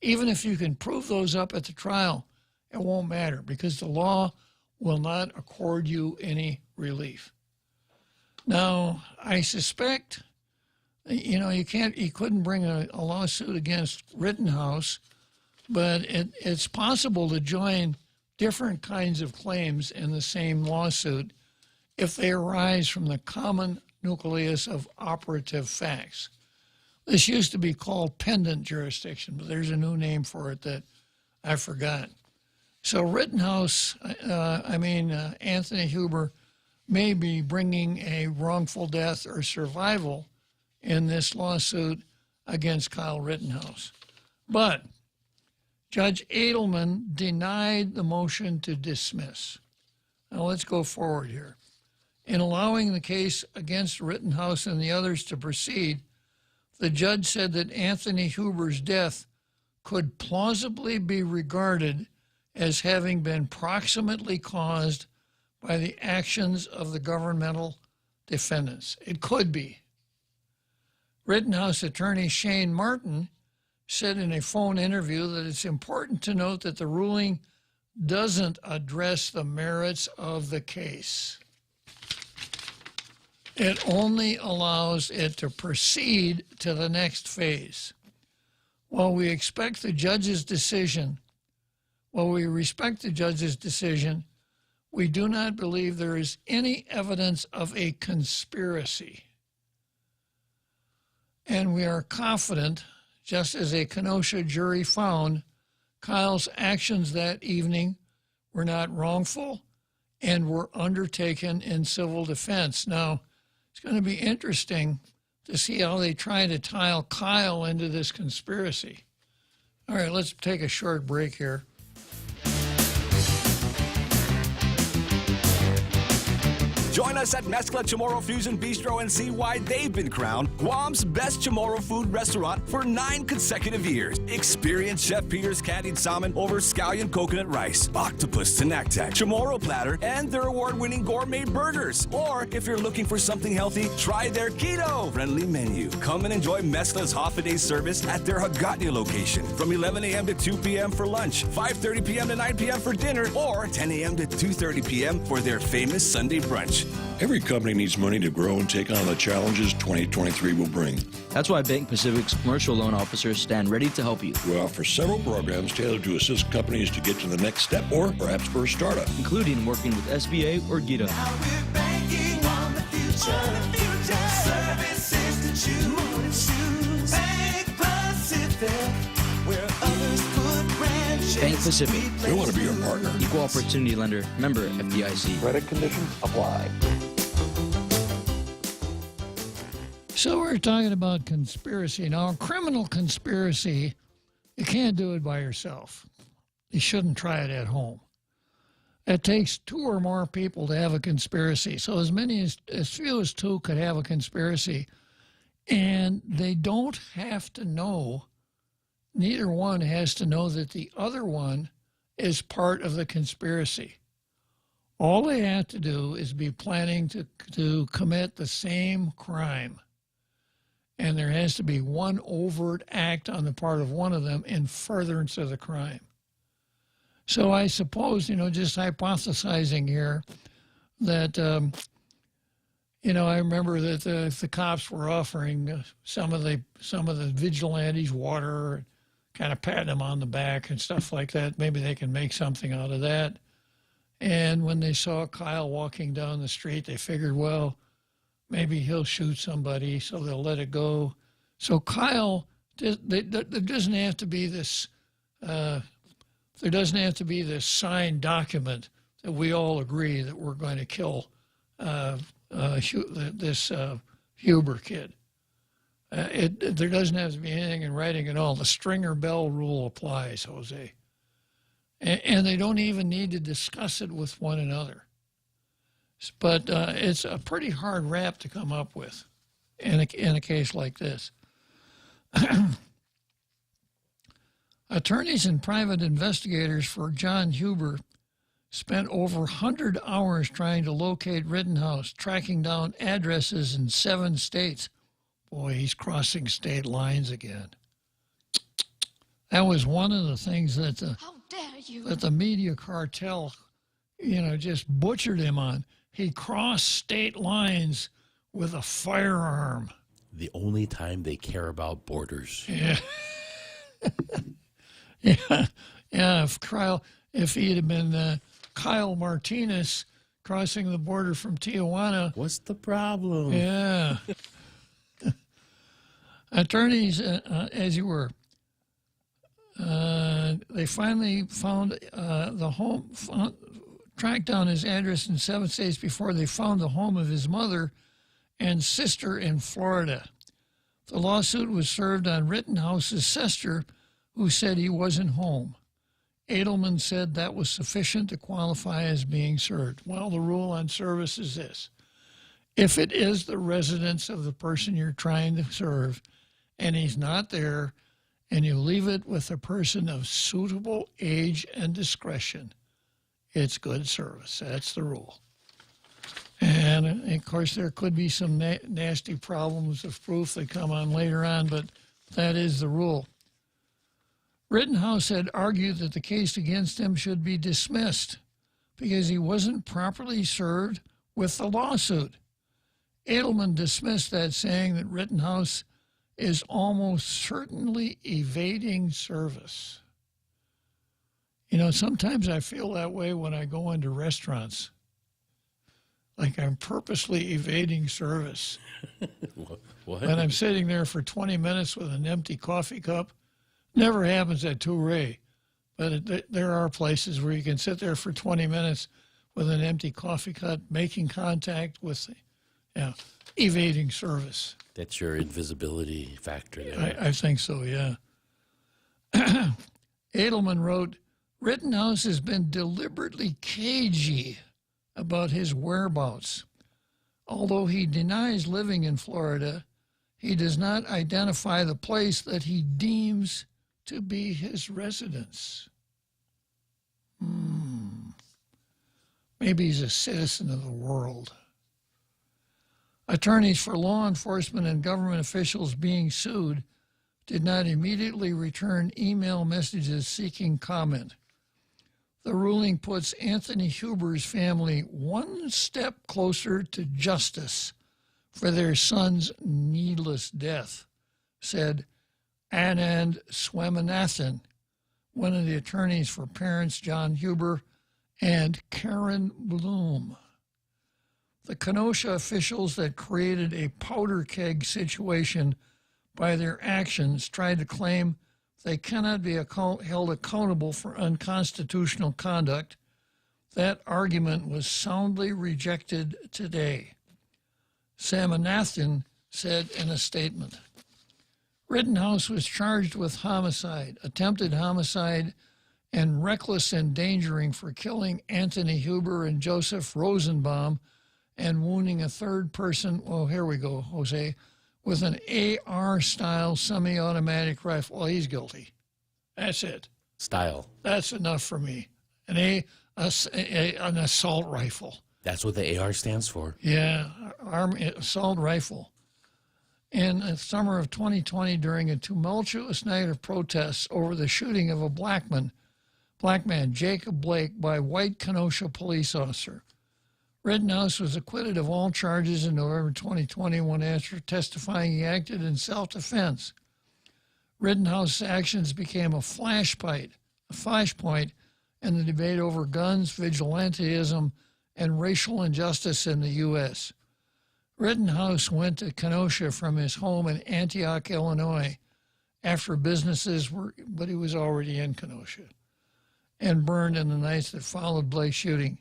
even if you can prove those up at the trial, it won't matter because the law will not accord you any relief. Now, I suspect, you know, you couldn't bring a lawsuit against Rittenhouse, but it's possible to join different kinds of claims in the same lawsuit if they arise from the common nucleus of operative facts. This used to be called pendant jurisdiction, but there's a new name for it that I forgot. So Rittenhouse, Anthony Huber, may be bringing a wrongful death or survival in this lawsuit against Kyle Rittenhouse. But Judge Edelman denied the motion to dismiss. Now let's go forward here. In allowing the case against Rittenhouse and the others to proceed, the judge said that Anthony Huber's death could plausibly be regarded as having been proximately caused by the actions of the governmental defendants. It could be. Rittenhouse attorney Shane Martin said in a phone interview that it's important to note that the ruling doesn't address the merits of the case. It only allows it to proceed to the next phase. While we respect the judge's decision, we do not believe there is any evidence of a conspiracy. And we are confident, just as a Kenosha jury found, Kyle's actions that evening were not wrongful and were undertaken in civil defense. Now, it's going to be interesting to see how they try to tie Kyle into this conspiracy. All right, let's take a short break here. Join us at Mezcla Chamorro Fusion Bistro and see why they've been crowned Guam's best Chamorro food restaurant for 9 consecutive years. Experience Chef Peter's candied salmon over scallion coconut rice, octopus tinactac, Chamorro platter, and their award-winning gourmet burgers. Or if you're looking for something healthy, try their keto-friendly menu. Come and enjoy Mezcla's half-a-day service at their Hagåtña location from 11 a.m. to 2 p.m. for lunch, 5:30 p.m. to 9 p.m. for dinner, or 10 a.m. to 2:30 p.m. for their famous Sunday brunch. Every company needs money to grow and take on the challenges 2023 will bring. That's why Bank Pacific's commercial loan officers stand ready to help you, We offer several programs tailored to assist companies to get to the next step or perhaps for a startup. including working with SBA or GITA. Now we're banking on the future. Services to choose. Bank Pacific, where others put branches. Bank Pacific, We want to be your partner. equal opportunity lender, member FDIC. Credit conditions apply. So we're talking about conspiracy. Now, a criminal conspiracy, you can't do it by yourself. You shouldn't try it at home. It takes 2 or more people to have a conspiracy. So as few as 2 could have a conspiracy. And they don't have to know, neither one has to know that the other one is part of the conspiracy. All they have to do is be planning to commit the same crime. And there has to be one overt act on the part of one of them in furtherance of the crime. So I suppose, just hypothesizing here, that, I remember that the cops were offering some of the vigilantes water, kind of patting them on the back and stuff like that. Maybe they can make something out of that. And when they saw Kyle walking down the street, they figured, well, maybe he'll shoot somebody, so they'll let it go. So Kyle, there doesn't have to be this. There doesn't have to be this signed document that we all agree that we're going to kill this Huber kid. There doesn't have to be anything in writing at all. The Stringer Bell rule applies, Jose. And they don't even need to discuss it with one another. But it's a pretty hard rap to come up with in a case like this. Attorneys and private investigators for John Huber spent over 100 hours trying to locate Rittenhouse, tracking down addresses in 7 states. Boy, he's crossing state lines again. That was one of the things that How dare you? that the media cartel, just butchered him on. He crossed state lines with a firearm. The only time they care about borders. Yeah. Yeah. If he had been Kyle Martinez crossing the border from Tijuana. What's the problem? Yeah. Attorneys, as you were, they finally found the home, tracked down his address in 7 states before they found the home of his mother and sister in Florida. The lawsuit was served on Rittenhouse's sister, who said he wasn't home. Edelman said that was sufficient to qualify as being served. Well, the rule on service is this. If it is the residence of the person you're trying to serve and he's not there, and you leave it with a person of suitable age and discretion, it's good service. That's the rule. And, of course, there could be some nasty problems of proof that come on later on, but that is the rule. Rittenhouse had argued that the case against him should be dismissed because he wasn't properly served with the lawsuit. Edelman dismissed that, saying that Rittenhouse is almost certainly evading service. You know, sometimes I feel that way when I go into restaurants, like I'm purposely evading service. What? When I'm sitting there for 20 minutes with an empty coffee cup. Never happens at Touray, but there are places where you can sit there for 20 minutes with an empty coffee cup, making contact with, evading service. That's your invisibility factor there. I think so, yeah. Edelman wrote, Rittenhouse has been deliberately cagey about his whereabouts. Although he denies living in Florida, he does not identify the place that he deems to be his residence. Maybe he's a citizen of the world. Attorneys for law enforcement and government officials being sued did not immediately return email messages seeking comment. The ruling puts Anthony Huber's family one step closer to justice for their son's needless death, said Anand Swaminathan, one of the attorneys for parents John Huber and Karen Bloom. The Kenosha officials that created a powder keg situation by their actions tried to claim they cannot be held accountable for unconstitutional conduct. That argument was soundly rejected today. Swaminathan said in a statement, Rittenhouse was charged with homicide, attempted homicide, and reckless endangering for killing Anthony Huber and Joseph Rosenbaum and wounding a third person, oh, here we go, Jose, with an AR-style semi-automatic rifle. Well, he's guilty. That's it. Style. That's enough for me. An assault rifle. That's what the AR stands for. Yeah, assault rifle. In the summer of 2020, during a tumultuous night of protests over the shooting of a black man, Jacob Blake, by white Kenosha police officer. Rittenhouse was acquitted of all charges in November 2021 after testifying he acted in self-defense. Rittenhouse's actions became a flashpoint in the debate over guns, vigilantism, and racial injustice in the U.S. Rittenhouse went to Kenosha from his home in Antioch, Illinois, after but he was already in Kenosha, and burned in the nights that followed Blake's shooting.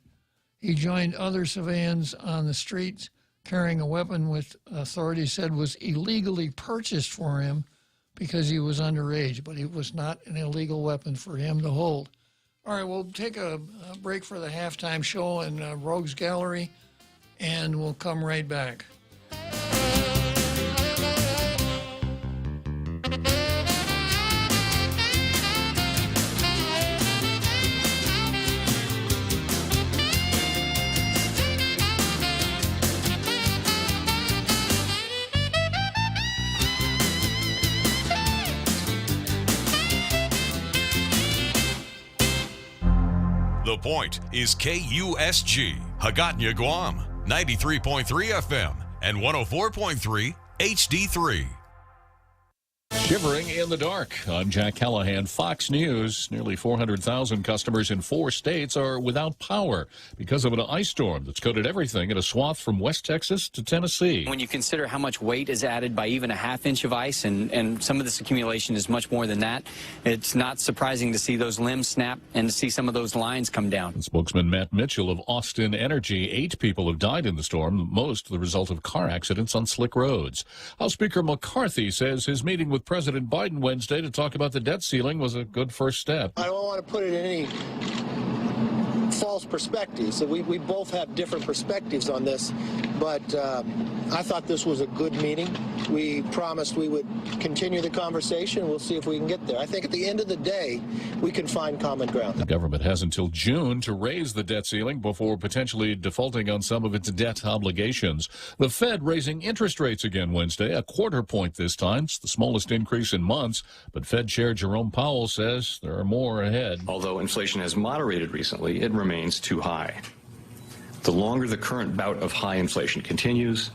He joined other civilians on the streets carrying a weapon which authorities said was illegally purchased for him because he was underage, but it was not an illegal weapon for him to hold. All right, we'll take a break for the halftime show in Rogues Gallery, and we'll come right back. The Point is KUSG, Hagåtña, Guam, 93.3 FM and 104.3 HD3. Shivering in the dark. I'm Jack Callahan, Fox News. Nearly 400,000 customers in 4 states are without power because of an ice storm that's coated everything in a swath from West Texas to Tennessee. When you consider how much weight is added by even a half inch of ice, and some of this accumulation is much more than that, it's not surprising to see those limbs snap and to see some of those lines come down. Spokesman Matt Mitchell of Austin Energy, 8 people have died in the storm, most the result of car accidents on slick roads. House Speaker McCarthy says his meeting with President Biden Wednesday to talk about the debt ceiling was a good first step. I don't want to put it in any false perspectives. So we both have different perspectives on this, but I thought this was a good meeting. We promised we would continue the conversation. We'll see if we can get there. I think at the end of the day, we can find common ground. The government has until June to raise the debt ceiling before potentially defaulting on some of its debt obligations. The Fed raising interest rates again Wednesday, a quarter point this time. It's the smallest increase in months, but Fed Chair Jerome Powell says there are more ahead. Although inflation has moderated recently, it remains too high. The longer the current bout of high inflation continues,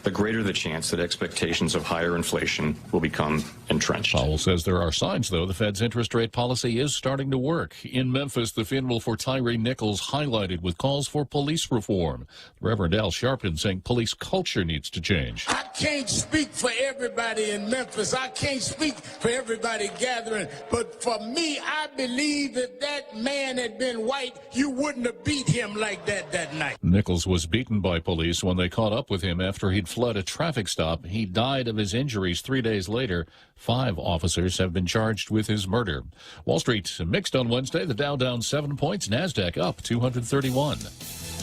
the greater the chance that expectations of higher inflation will become entrenched. Powell says there are signs, though, the Fed's interest rate policy is starting to work. In Memphis, the funeral for Tyree Nichols highlighted with calls for police reform. Reverend Al Sharpton saying police culture needs to change. I can't speak for everybody in Memphis. I can't speak for everybody gathering. But for me, I believe if that man had been white, you wouldn't have beat him like that night. Nichols was beaten by police when they caught up with him after he'd fled a traffic stop. He died of his injuries 3 days later. 5 officers have been charged with his murder. Wall Street mixed on Wednesday. The Dow down 7 points. NASDAQ up 231.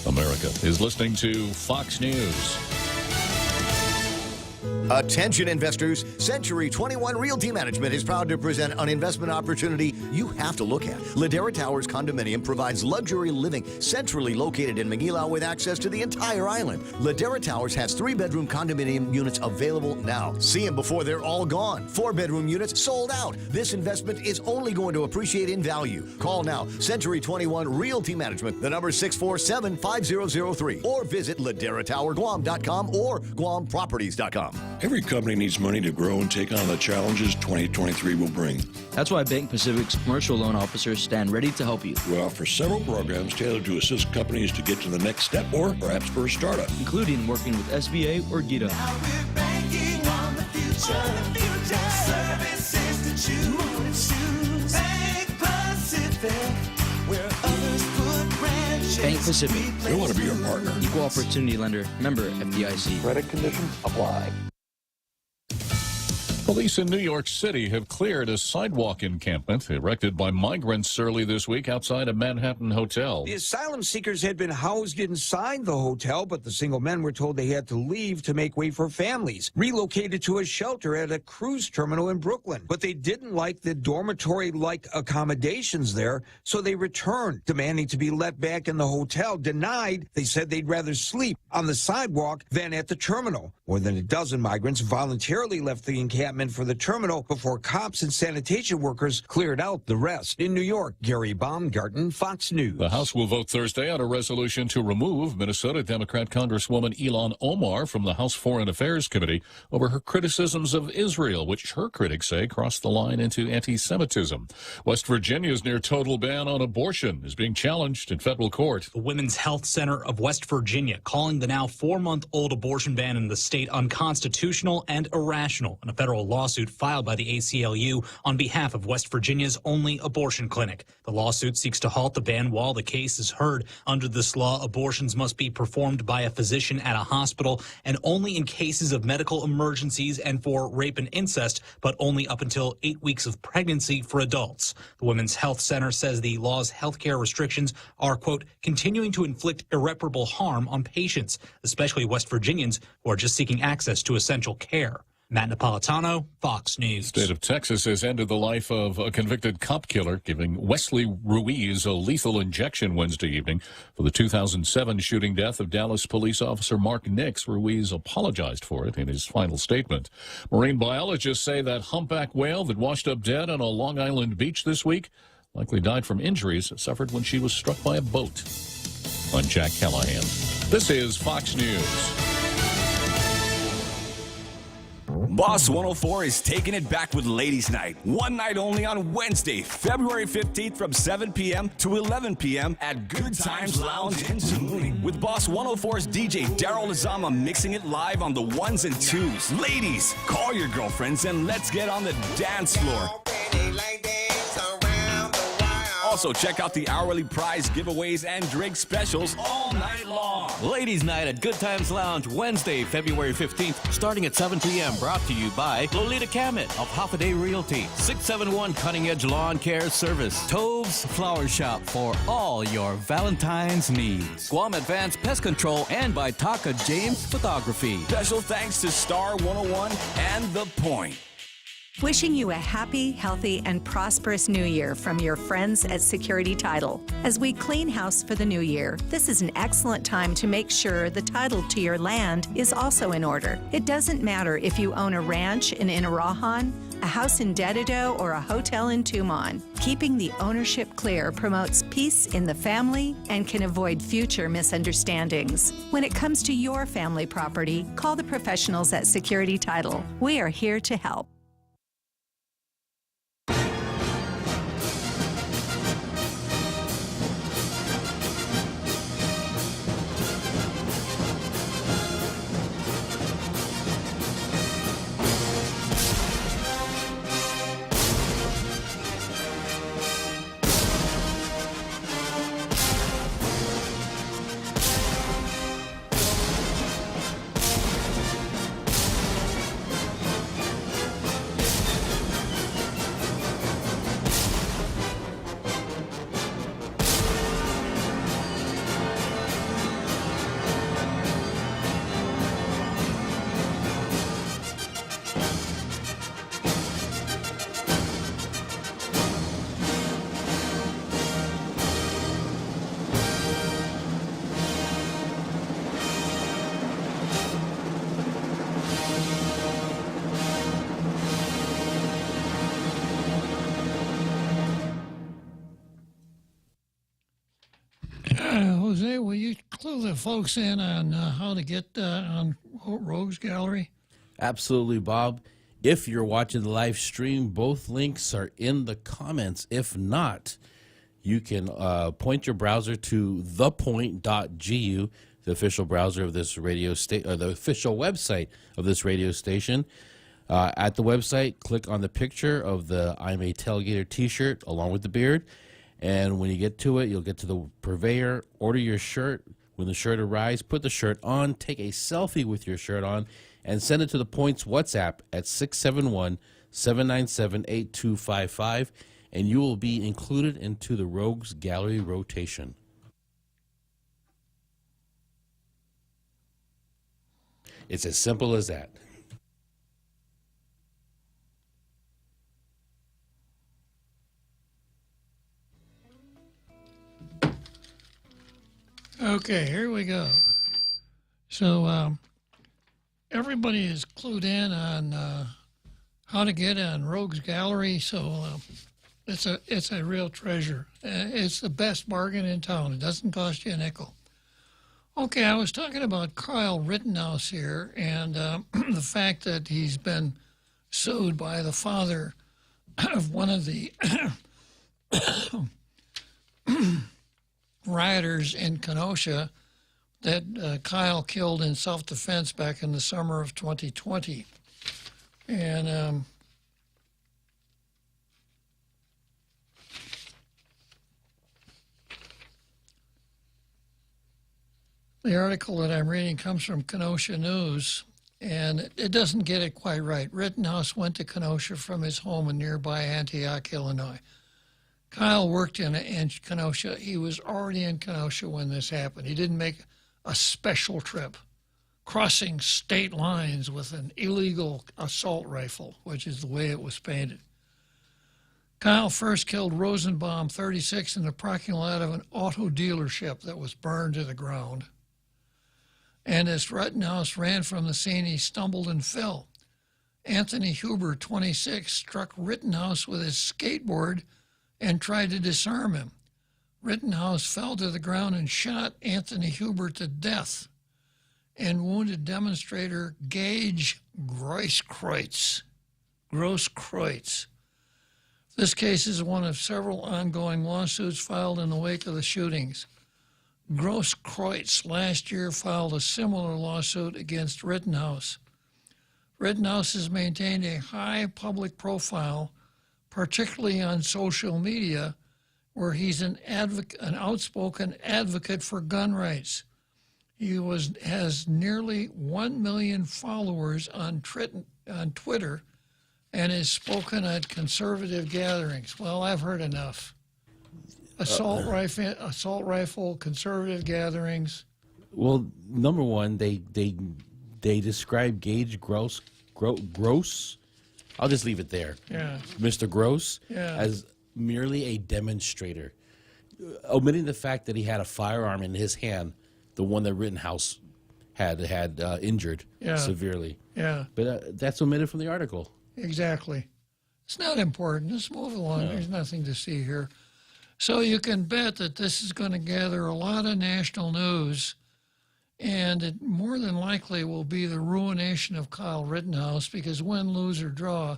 America is listening to Fox News. Attention investors, Century 21 Realty Management is proud to present an investment opportunity you have to look at. Ladera Towers Condominium provides luxury living centrally located in Manila with access to the entire island. Ladera Towers has 3-bedroom condominium units available now. See them before they're all gone. 4-bedroom units sold out. This investment is only going to appreciate in value. Call now, Century 21 Realty Management. The number is 647-5003 or visit laderatowerguam.com or guamproperties.com. Every company needs money to grow and take on the challenges 2023 will bring. That's why Bank Pacific's commercial loan officers stand ready to help you. We offer several programs tailored to assist companies to get to the next step or perhaps for a startup, including working with SBA or GITA. Now we're banking on the future. Services that you want to choose. Bank Pacific, where others put branches. Bank Pacific. we want to be your partner. Equal opportunity lender. Member FDIC. Credit conditions apply. Police in New York City have cleared a sidewalk encampment erected by migrants early this week outside a Manhattan hotel. The asylum seekers had been housed inside the hotel, but the single men were told they had to leave to make way for families, relocated to a shelter at a cruise terminal in Brooklyn. But they didn't like the dormitory-like accommodations there, so they returned, demanding to be let back in the hotel. Denied, they said they'd rather sleep on the sidewalk than at the terminal. More than a dozen migrants voluntarily left the encampment for the terminal before cops and sanitation workers cleared out the rest. In New York, Gary Baumgarten, Fox News. The House will vote Thursday on a resolution to remove Minnesota Democrat Congresswoman Ilhan Omar from the House Foreign Affairs Committee over her criticisms of Israel, which her critics say crossed the line into anti-Semitism. West Virginia's near total ban on abortion is being challenged in federal court. The Women's Health Center of West Virginia calling the now 4-month-old abortion ban in the state unconstitutional and irrational in a federal lawsuit filed by the ACLU on behalf of West Virginia's only abortion clinic. The lawsuit seeks to halt the ban while the case is heard. Under this law, abortions must be performed by a physician at a hospital and only in cases of medical emergencies and for rape and incest, but only up until 8 weeks of pregnancy for adults. The Women's Health Center says the law's healthcare restrictions are, quote, continuing to inflict irreparable harm on patients, especially West Virginians who are just seeking access to essential care. Matt Napolitano, Fox News. The state of Texas has ended the life of a convicted cop killer, giving Wesley Ruiz a lethal injection Wednesday evening. For the 2007 shooting death of Dallas police officer Mark Nix, Ruiz apologized for it in his final statement. Marine biologists say that humpback whale that washed up dead on a Long Island beach this week likely died from injuries suffered when she was struck by a boat. I'm Jack Callahan. This is Fox News. Boss 104 is taking it back with Ladies Night. One night only on Wednesday, February 15th from 7 p.m. to 11 p.m. at Good Times Lounge in Mooney. With Boss 104's DJ Daryl Lazama mixing it live on the ones and twos. Ladies, call your girlfriends and let's get on the dance floor. Also, check out the hourly prize giveaways and drink specials all night long. Ladies Night at Good Times Lounge, Wednesday, February 15th, starting at 7 p.m. Brought to you by Lolita Camet of Half a Day Realty, 671 Cutting Edge Lawn Care Service, Tove's Flower Shop for all your Valentine's needs, Guam Advanced Pest Control, and by Taka James Photography. Special thanks to Star 101 and The Point. Wishing you a happy, healthy, and prosperous new year from your friends at Security Title. As we clean house for the new year, this is an excellent time to make sure the title to your land is also in order. It doesn't matter if you own a ranch in Inarajan, a house in Dededo, or a hotel in Tumon. Keeping the ownership clear promotes peace in the family and can avoid future misunderstandings. When it comes to your family property, call the professionals at Security Title. We are here to help. Jose, will you clue the folks in on how to get on Rogues Gallery? Absolutely, Bob. If you're watching the live stream, both links are in the comments. If not, you can point your browser to thepoint.gu, the official browser of this radio station, or the official website of this radio station. At the website, click on the picture of the I'm a Tailgater t-shirt along with the beard. And when you get to it, you'll get to the purveyor, order your shirt. When the shirt arrives, put the shirt on, take a selfie with your shirt on, and send it to the Points WhatsApp at 671-797-8255, and you will be included into the Rogues Gallery rotation. It's as simple as that. Okay, here we go. So everybody is clued in on how to get on Rogues Gallery. So it's a real treasure. It's the best bargain in town. It doesn't cost you a nickel. Okay, I was talking about Kyle Rittenhouse here and the fact that he's been sued by the father of one of the rioters in Kenosha that Kyle killed in self-defense back in the summer of 2020. And the article that I'm reading comes from Kenosha News, and it doesn't get it quite right. Rittenhouse went to Kenosha from his home in nearby Antioch, Illinois. Kyle worked in Kenosha. He was already in Kenosha when this happened. He didn't make a special trip, crossing state lines with an illegal assault rifle, which is the way it was painted. Kyle first killed Rosenbaum, 36, in the parking lot of an auto dealership that was burned to the ground. And as Rittenhouse ran from the scene, he stumbled and fell. Anthony Huber, 26, struck Rittenhouse with his skateboard and tried to disarm him. Rittenhouse fell to the ground and shot Anthony Huber to death. and wounded demonstrator Gage Grosskreutz. This case is one of several ongoing lawsuits filed in the wake of the shootings. Grosskreutz last year filed a similar lawsuit against Rittenhouse. Rittenhouse has maintained a high public profile, particularly on social media, where he's an outspoken advocate for gun rights. He has nearly 1 million followers on Twitter and has spoken at conservative gatherings. Well, I've heard enough. Assault rifle, conservative gatherings. Well, number one, they describe Gage Gross. I'll just leave it there. Yeah. Mr. Gross Yeah. as merely a demonstrator, omitting the fact that he had a firearm in his hand, the one that Rittenhouse had injured severely. Yeah. But that's omitted from the article. Exactly. It's not important. Let's move along. No. There's nothing to see here. So you can bet that this is going to gather a lot of national news, and it more than likely will be the ruination of Kyle Rittenhouse, because win, lose, or draw,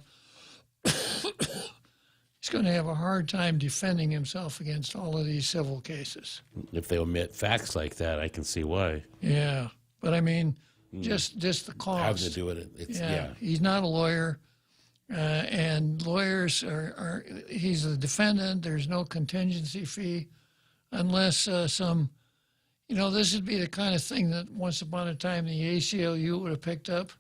he's going to have a hard time defending himself against all of these civil cases. If they omit facts like that, I can see why. Yeah. But I mean, just the cost. Having to do it. Yeah. He's not a lawyer. And lawyers he's the defendant. There's no contingency fee unless this would be the kind of thing that once upon a time the ACLU would have picked up.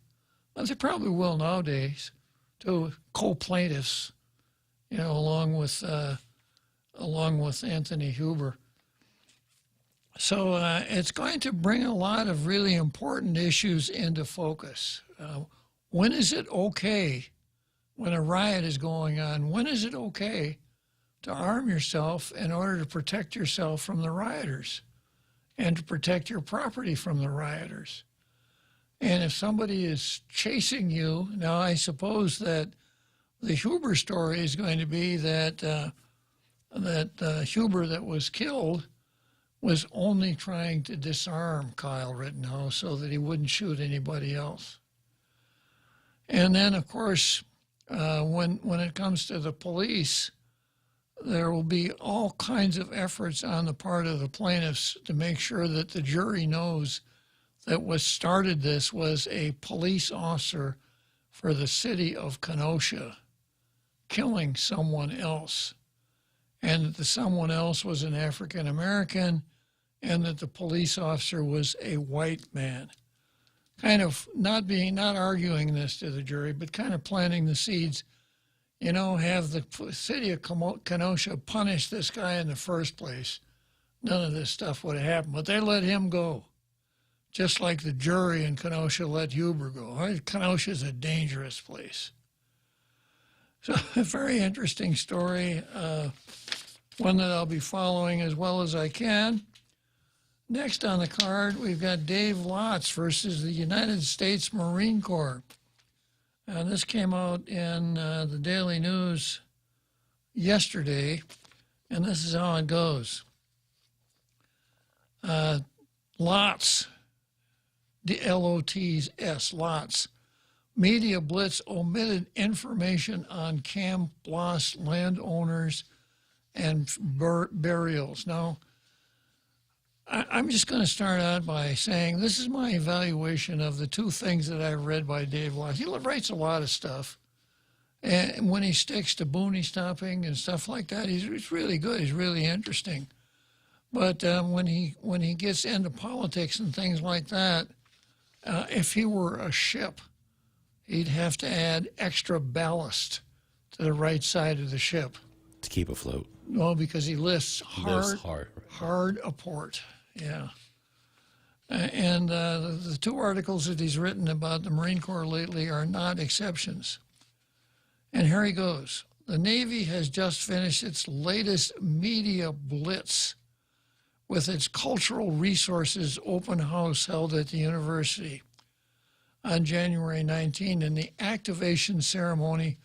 Well, they probably will nowadays, to co-plaintiffs, along with Anthony Huber. So it's going to bring a lot of really important issues into focus. When is it okay? When a riot is going on, when is it okay to arm yourself in order to protect yourself from the rioters and to protect your property from the rioters? And if somebody is chasing you, now I suppose that the Huber story is going to be that Huber that was killed was only trying to disarm Kyle Rittenhouse so that he wouldn't shoot anybody else. And then, of course, when it comes to the police, there will be all kinds of efforts on the part of the plaintiffs to make sure that the jury knows that what started this was a police officer for the city of Kenosha killing someone else, and that the someone else was an African American, and that the police officer was a white man. Kind of not arguing this to the jury, but kind of planting the seeds, have the city of Kenosha punish this guy in the first place. None of this stuff would have happened, but they let him go, just like the jury in Kenosha let Huber go. Kenosha is a dangerous place. So a very interesting story, one that I'll be following as well as I can. Next on the card, we've got Dave Lotz versus the United States Marine Corps. And this came out in the Daily News yesterday, and this is how it goes. Lotz, L-O-T-S, Lotz. Media blitz omitted information on Camp Bloss landowners and burials. Now, I'm just going to start out by saying this is my evaluation of the two things that I've read by Dave Lotz. He writes a lot of stuff. And when he sticks to boonie stopping and stuff like that, he's really good. He's really interesting. But when he gets into politics and things like that, if he were a ship, he'd have to add extra ballast to the right side of the ship. To keep afloat. Well, because he lifts hard aport. Yeah. And the two articles that he's written about the Marine Corps lately are not exceptions. And here he goes. The Navy has just finished its latest media blitz with its cultural resources open house held at the university on January 19 and the activation ceremony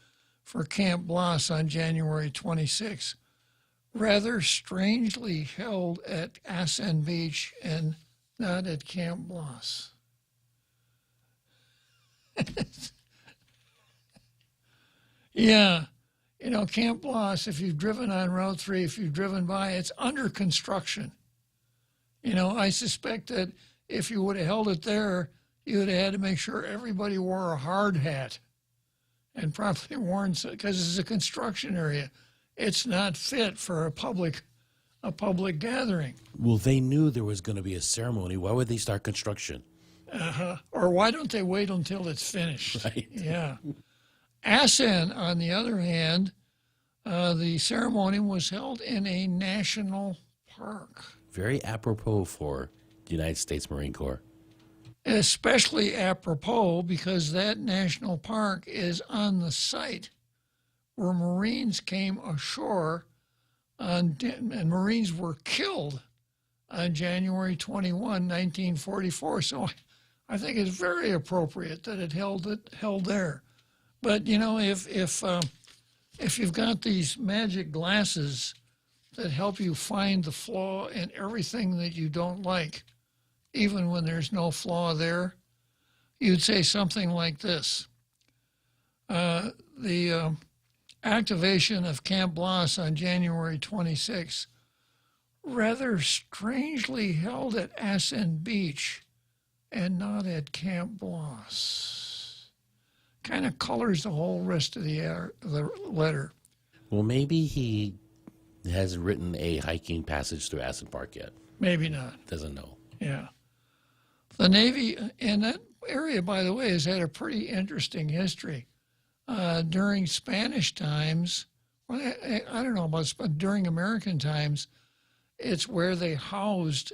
for Camp Bloss on January 26, rather strangely held at Aspen Beach and not at Camp Bloss. Yeah. You know, Camp Bloss, if you've driven on Route 3, if you've driven by, it's under construction. You know, I suspect that if you would have held it there, you would have had to make sure everybody wore a hard hat and properly worn, because it's a construction area. It's not fit for a public gathering. Well, they knew there was going to be a ceremony. Why would they start construction? Or why don't they wait until it's finished? Right. Yeah. Assen, on the other hand, the ceremony was held in a national park. Very apropos for the United States Marine Corps. Especially apropos because that national park is on the site where Marines came ashore and Marines were killed on January 21, 1944. So I think it's very appropriate that it held there. But you know, if you've got these magic glasses that help you find the flaw in everything that you don't like, even when there's no flaw there, you'd say something like this. The activation of Camp Bloss on January 26, rather strangely held at Assen Beach and not at Camp Bloss. Kind of colors the whole rest of the letter. Well, maybe he hasn't written a hiking passage through Assen Park yet. Maybe not. Doesn't know. Yeah. The Navy in that area, by the way, has had a pretty interesting history. During Spanish times, well, I don't know about, but during American times, it's where they housed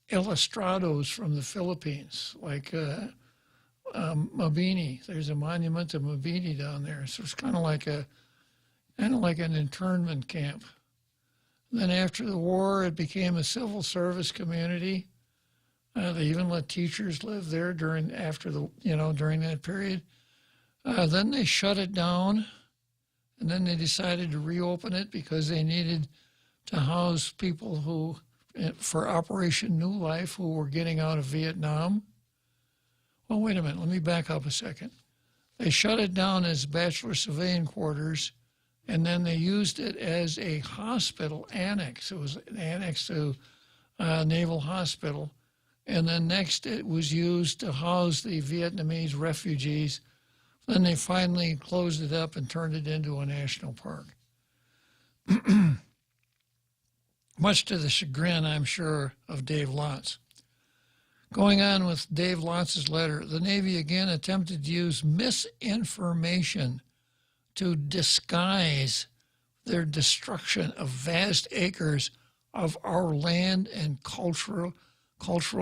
ilustrados from the Philippines, like Mabini. There's a monument to Mabini down there, so it's kind of like an internment camp. Then after the war, it became a civil service community. They even let teachers live there during that period. Then they shut it down, and then they decided to reopen it because they needed to house people who, for Operation New Life, who were getting out of Vietnam. Well, wait a minute. Let me back up a second. They shut it down as bachelor civilian quarters, and then they used it as a hospital annex. It was an annex to Naval Hospital. And then next it was used to house the Vietnamese refugees. Then they finally closed it up and turned it into a national park. Much to the chagrin, I'm sure, of Dave Lotz. Going on with Dave Lotz's letter, the Navy again attempted to use misinformation to disguise their destruction of vast acres of our land and cultural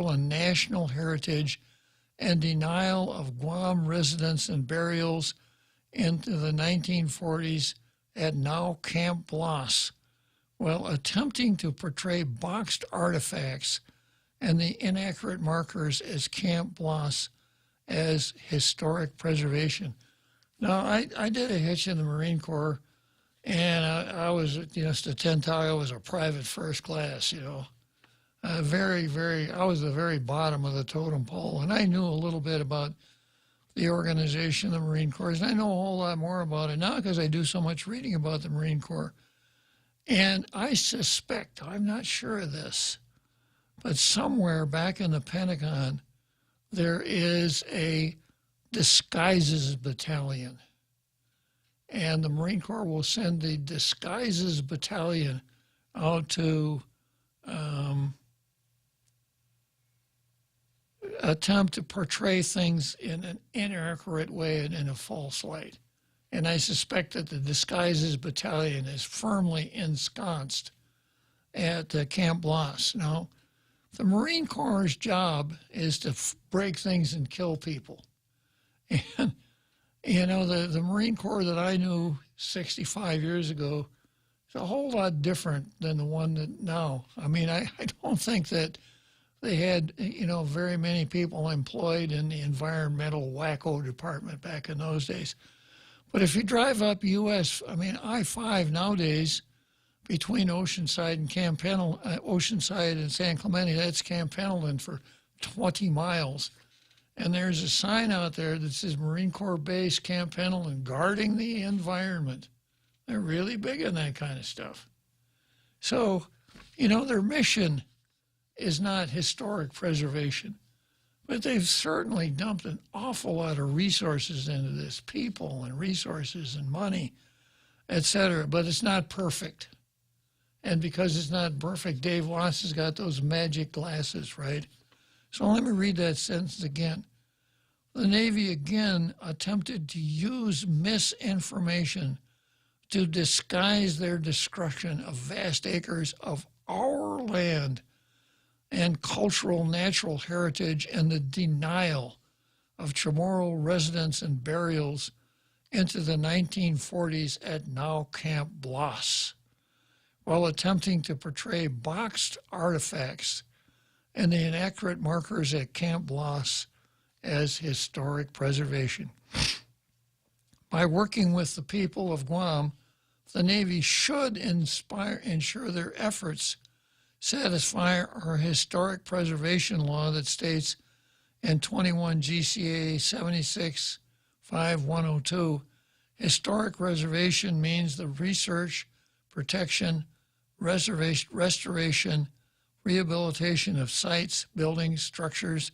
and national heritage and denial of Guam residence and burials into the 1940s at now Camp Bloss, while attempting to portray boxed artifacts and the inaccurate markers as Camp Bloss as historic preservation. Now, I did a hitch in the Marine Corps, and I was just a 10 I was a private first class, I was the very bottom of the totem pole, and I knew a little bit about the organization of the Marine Corps, and I know a whole lot more about it now because I do so much reading about the Marine Corps. And I suspect, I'm not sure of this, but somewhere back in the Pentagon, there is a disguises battalion. And the Marine Corps will send the disguises battalion out to attempt to portray things in an inaccurate way and in a false light. And I suspect that the disguises battalion is firmly ensconced at Camp Bloss. Now, the Marine Corps' job is to break things and kill people. And, the Marine Corps that I knew 65 years ago is a whole lot different than the one that now. I mean, I don't think that they had, very many people employed in the environmental wacko department back in those days. But if you drive up I-5 nowadays between Oceanside and Oceanside and San Clemente, that's Camp Pendleton for 20 miles. And there's a sign out there that says Marine Corps Base, Camp Pendleton, guarding the environment. They're really big on that kind of stuff. So, you know, their mission is not historic preservation, but they've certainly dumped an awful lot of resources into this, people and resources and money, etc. But it's not perfect. And because it's not perfect, Dave Loss has got those magic glasses, right? So let me read that sentence again. The Navy again attempted to use misinformation to disguise their destruction of vast acres of our land and cultural natural heritage and the denial of Chamorro residence and burials into the 1940s at now Camp Bloss, while attempting to portray boxed artifacts and the inaccurate markers at Camp Bloss as historic preservation. By working with the people of Guam, the Navy should ensure their efforts satisfy our historic preservation law that states in 21 GCA 76-5102, historic reservation means the research, protection, restoration, rehabilitation of sites, buildings, structures,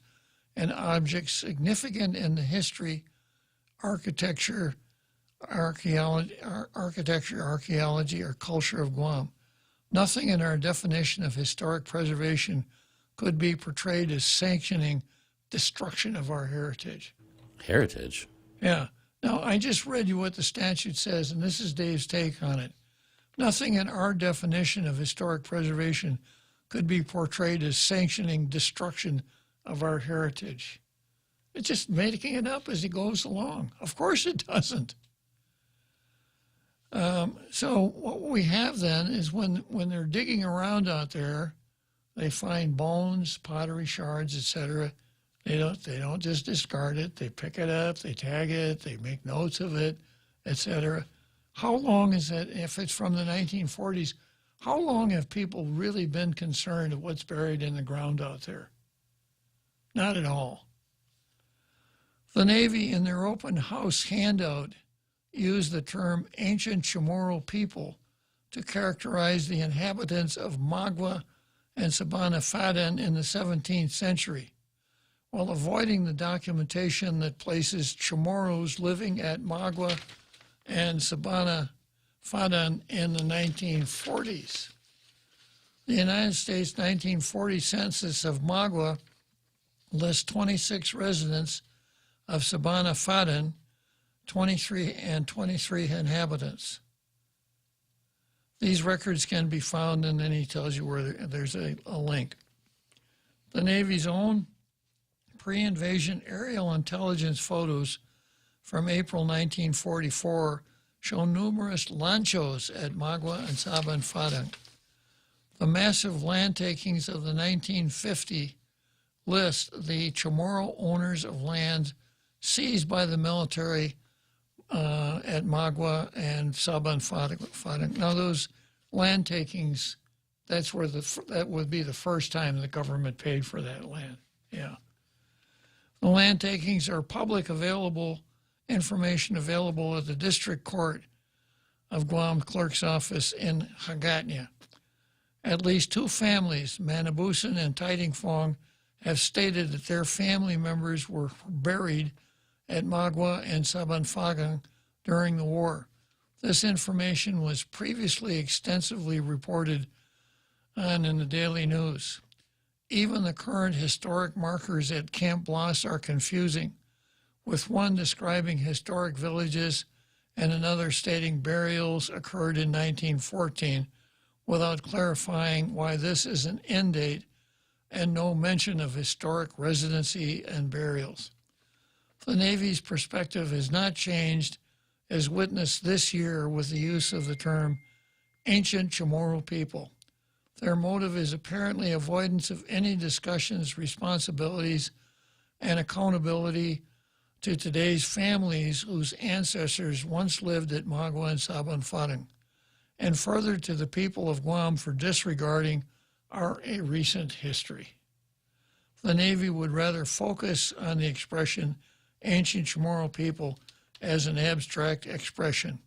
and objects significant in the history, architecture, archaeology, or culture of Guam. Nothing in our definition of historic preservation could be portrayed as sanctioning destruction of our heritage. Heritage? Yeah. Now, I just read you what the statute says, and this is Dave's take on it. Nothing in our definition of historic preservation could be portrayed as sanctioning destruction of our heritage. It's just making it up as he goes along. Of course it doesn't. So what we have then is when they're digging around out there, they find bones, pottery shards, etc. They don't just discard it. They pick it up, they tag it, they make notes of it, etc. How long is that? If it's from the 1940s, how long have people really been concerned of what's buried in the ground out there? Not at all. The Navy, in their open house handout, used the term ancient Chamorro people to characterize the inhabitants of Magua and Sabana Fadan in the 17th century, while avoiding the documentation that places Chamorros living at Magua and Sabana Fadan in the 1940s. The United States 1940 census of Magua lists 26 residents, of Sabana Fadan, 23 inhabitants. These records can be found, and then he tells you where there's a link. The Navy's own pre-invasion aerial intelligence photos from April 1944 show numerous lanchos at Magua and Saban Fadan. The massive land takings of the 1950 list the Chamorro owners of lands seized by the military at Magua and Saban Fadan. Now those land takings, that would be the first time the government paid for that land. Yeah. The land takings are public information available at the District Court of Guam Clerk's Office in Hagatna. At least two families, Manabusan and Tidingfong, have stated that their family members were buried at Magua and Sabanfagang during the war. This information was previously extensively reported on in the Daily News. Even the current historic markers at Camp Bloss are confusing, with one describing historic villages and another stating burials occurred in 1914, without clarifying why this is an end date and no mention of historic residency and burials. The Navy's perspective has not changed, as witnessed this year with the use of the term ancient Chamorro people. Their motive is apparently avoidance of any discussions, responsibilities, and accountability to today's families whose ancestors once lived at Magua and Saban Fadan, and further to the people of Guam for disregarding our recent history. the Navy would rather focus on the expression ancient Chamorro people as an abstract expression.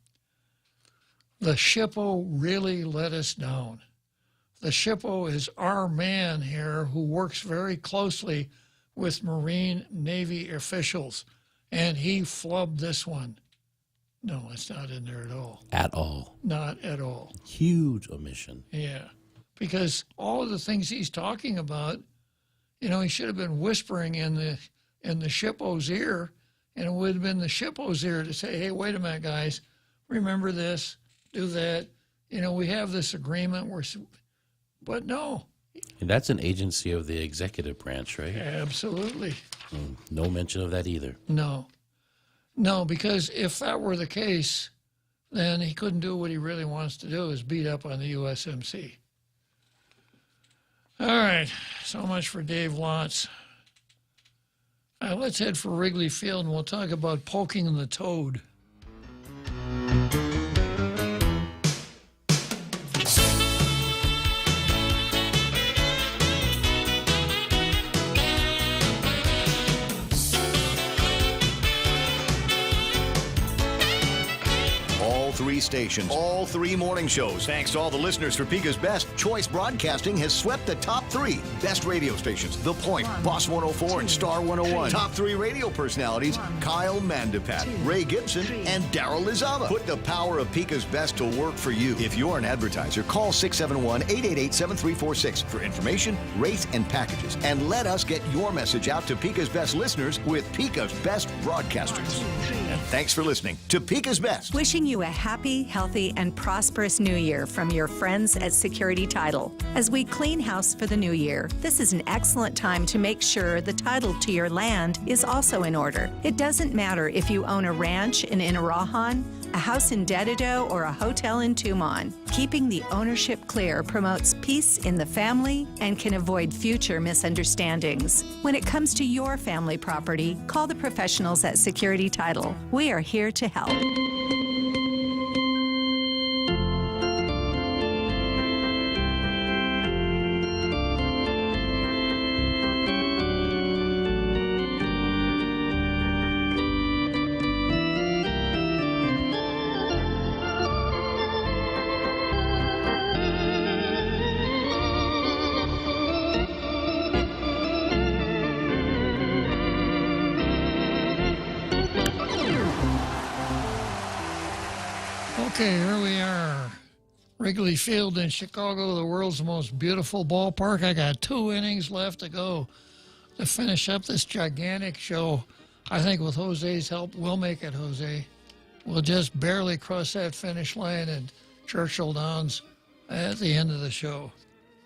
The SHPO really let us down. The SHPO is our man here who works very closely with Marine Navy officials, and he flubbed this one. No, it's not in there at all. At all. Not at all. Huge omission. Yeah, because all of the things he's talking about, you know, he should have been whispering in the SHPO's ear, and it would have been the SHPO's ear to say, hey, wait a minute, guys, remember this, do that. You know, we have this agreement, but no. And that's an agency of the executive branch, right? Absolutely. No mention of that either. No. No, because if that were the case, then he couldn't do what he really wants to do, is beat up on the USMC. All right, so much for Dave Lotz. Let's head for Wrigley Field, and we'll talk about poking the toad. All three stations, all three morning shows. Thanks to all the listeners for Pika's Best, Choice Broadcasting has swept the top three best radio stations. The Point, Boss 104, and Star 101. Top three radio personalities, Kyle Mandapat, Ray Gibson, and Daryl Lizava. Put the power of Pika's Best to work for you. If you're an advertiser, call 671-888-7346 for information, rates, and packages. And let us get your message out to Pika's Best listeners with Pika's Best Broadcasters. And thanks for listening to Pika's Best. Wishing you a happy, healthy, and prosperous new year from your friends at Security Title. As we clean house for the new year, this is an excellent time to make sure the title to your land is also in order. It doesn't matter if you own a ranch in Inarajan, a house in Dedido, or a hotel in Tumon. Keeping the ownership clear promotes peace in the family and can avoid future misunderstandings. When it comes to your family property, call the professionals at Security Title. We are here to help. Okay, here we are. Wrigley Field in Chicago, the world's most beautiful ballpark. I got 2 innings left to go to finish up this gigantic show. I think with Jose's help, we'll make it, Jose. We'll just barely cross that finish line at Churchill Downs at the end of the show.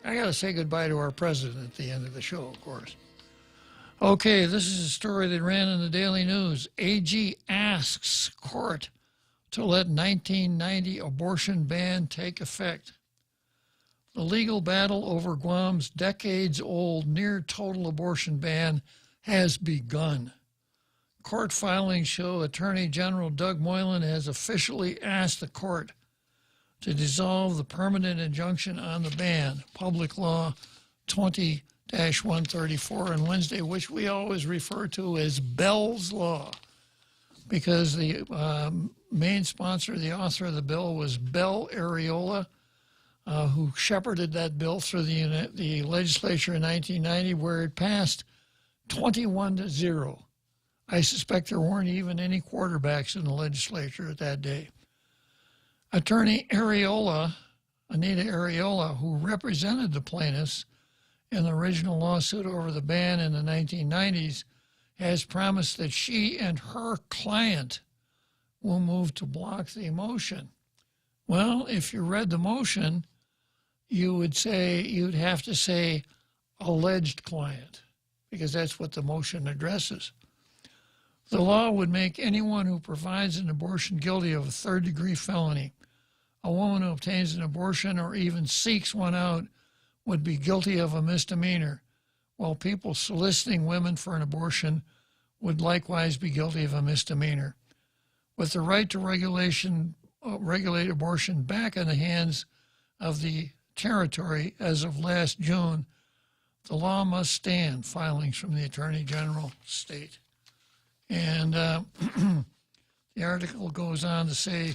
I got to say goodbye to our president at the end of the show, of course. Okay, this is a story that ran in the Daily News. AG asks court to let 1990 abortion ban take effect. The legal battle over Guam's decades-old near-total abortion ban has begun. Court filings show Attorney General Doug Moylan has officially asked the court to dissolve the permanent injunction on the ban, Public Law 20-134 on Wednesday, which we always refer to as Bell's Law, because the main sponsor, the author of the bill, was Bell Areola, who shepherded that bill through the legislature in 1990, where it passed 21-0. I suspect there weren't even any quarterbacks in the legislature at that day. Attorney Anita Areola, who represented the plaintiffs in the original lawsuit over the ban in the 1990s, has promised that she and her client will move to block the motion. Well, if you read the motion, you'd have to say alleged client, because that's what the motion addresses. The law would make anyone who provides an abortion guilty of a third-degree felony. A woman who obtains an abortion or even seeks one out would be guilty of a misdemeanor, while people soliciting women for an abortion would likewise be guilty of a misdemeanor. With the right to regulate abortion back in the hands of the territory as of last June, The law must stand, filings from the Attorney General state. And the article goes on to say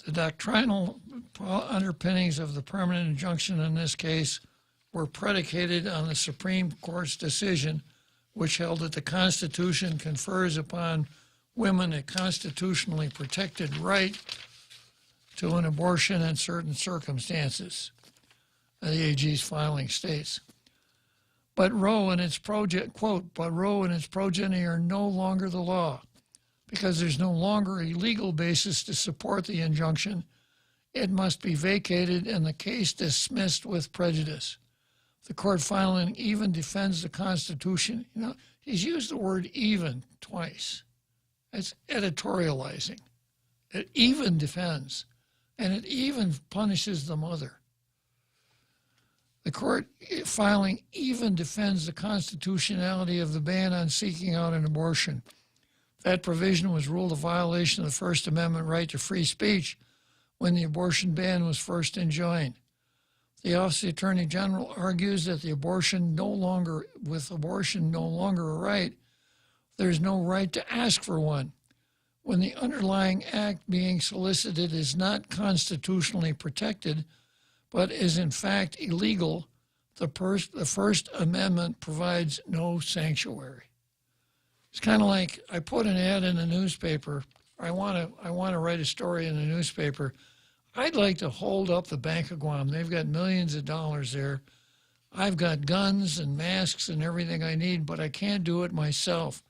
the doctrinal underpinnings of the permanent injunction in this case were predicated on the Supreme Court's decision, which held that the Constitution confers upon women a constitutionally protected right to an abortion in certain circumstances. The AG's filing states. But Roe and its progeny are no longer the law, because there's no longer a legal basis to support the injunction. It must be vacated and the case dismissed with prejudice. The court filing even defends the Constitution. You know, he's used the word even twice. It's editorializing. It even defends, and it even punishes the mother. The court filing even defends the constitutionality of the ban on seeking out an abortion. That provision was ruled a violation of the First Amendment right to free speech when the abortion ban was first enjoined. The Office of the Attorney General argues that with abortion no longer a right, there's no right to ask for one. When the underlying act being solicited is not constitutionally protected, but is in fact illegal, the First Amendment provides no sanctuary. It's kind of like I put an ad in the newspaper. I want to write a story in the newspaper. I'd like to hold up the Bank of Guam. They've got millions of dollars there. I've got guns and masks and everything I need, but I can't do it myself.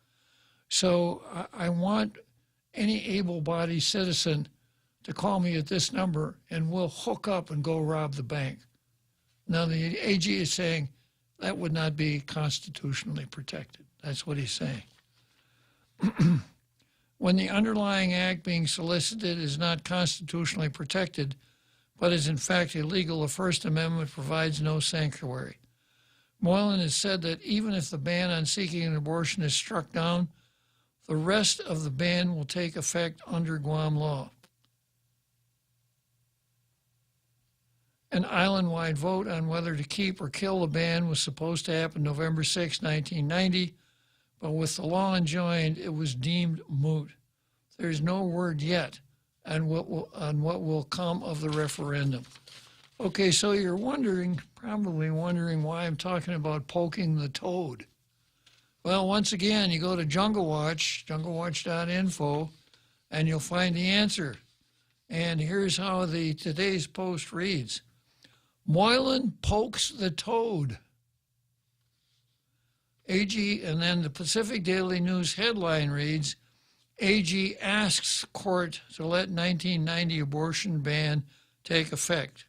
So I want any able-bodied citizen to call me at this number, and we'll hook up and go rob the bank. Now, the AG is saying that would not be constitutionally protected. That's what he's saying. When the underlying act being solicited is not constitutionally protected, but is in fact illegal, the First Amendment provides no sanctuary. Moylan has said that even if the ban on seeking an abortion is struck down, the rest of the ban will take effect under Guam law. An island-wide vote on whether to keep or kill the ban was supposed to happen November 6, 1990, but with the law enjoined, it was deemed moot. There's no word yet on what will come of the referendum. Okay, so you're probably wondering why I'm talking about poking the toad. Well, once again, you go to Jungle Watch, junglewatch.info, and you'll find the answer. And here's how today's post reads. Moylan pokes the toad. AG, and then the Pacific Daily News headline reads, AG asks court to let 1990 abortion ban take effect.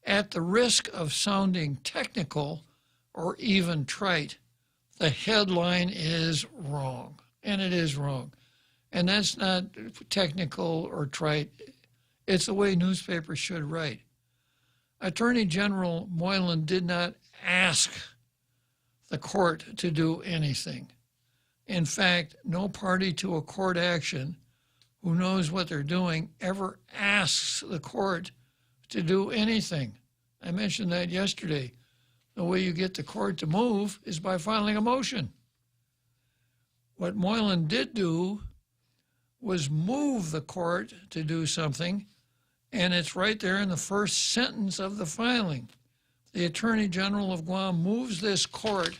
At the risk of sounding technical or even trite, the headline is wrong, and it is wrong. And that's not technical or trite. It's the way newspapers should write. Attorney General Moylan did not ask the court to do anything. In fact, no party to a court action who knows what they're doing ever asks the court to do anything. I mentioned that yesterday. The way you get the court to move is by filing a motion. What Moylan did do was move the court to do something, and it's right there in the first sentence of the filing. The Attorney General of Guam moves this court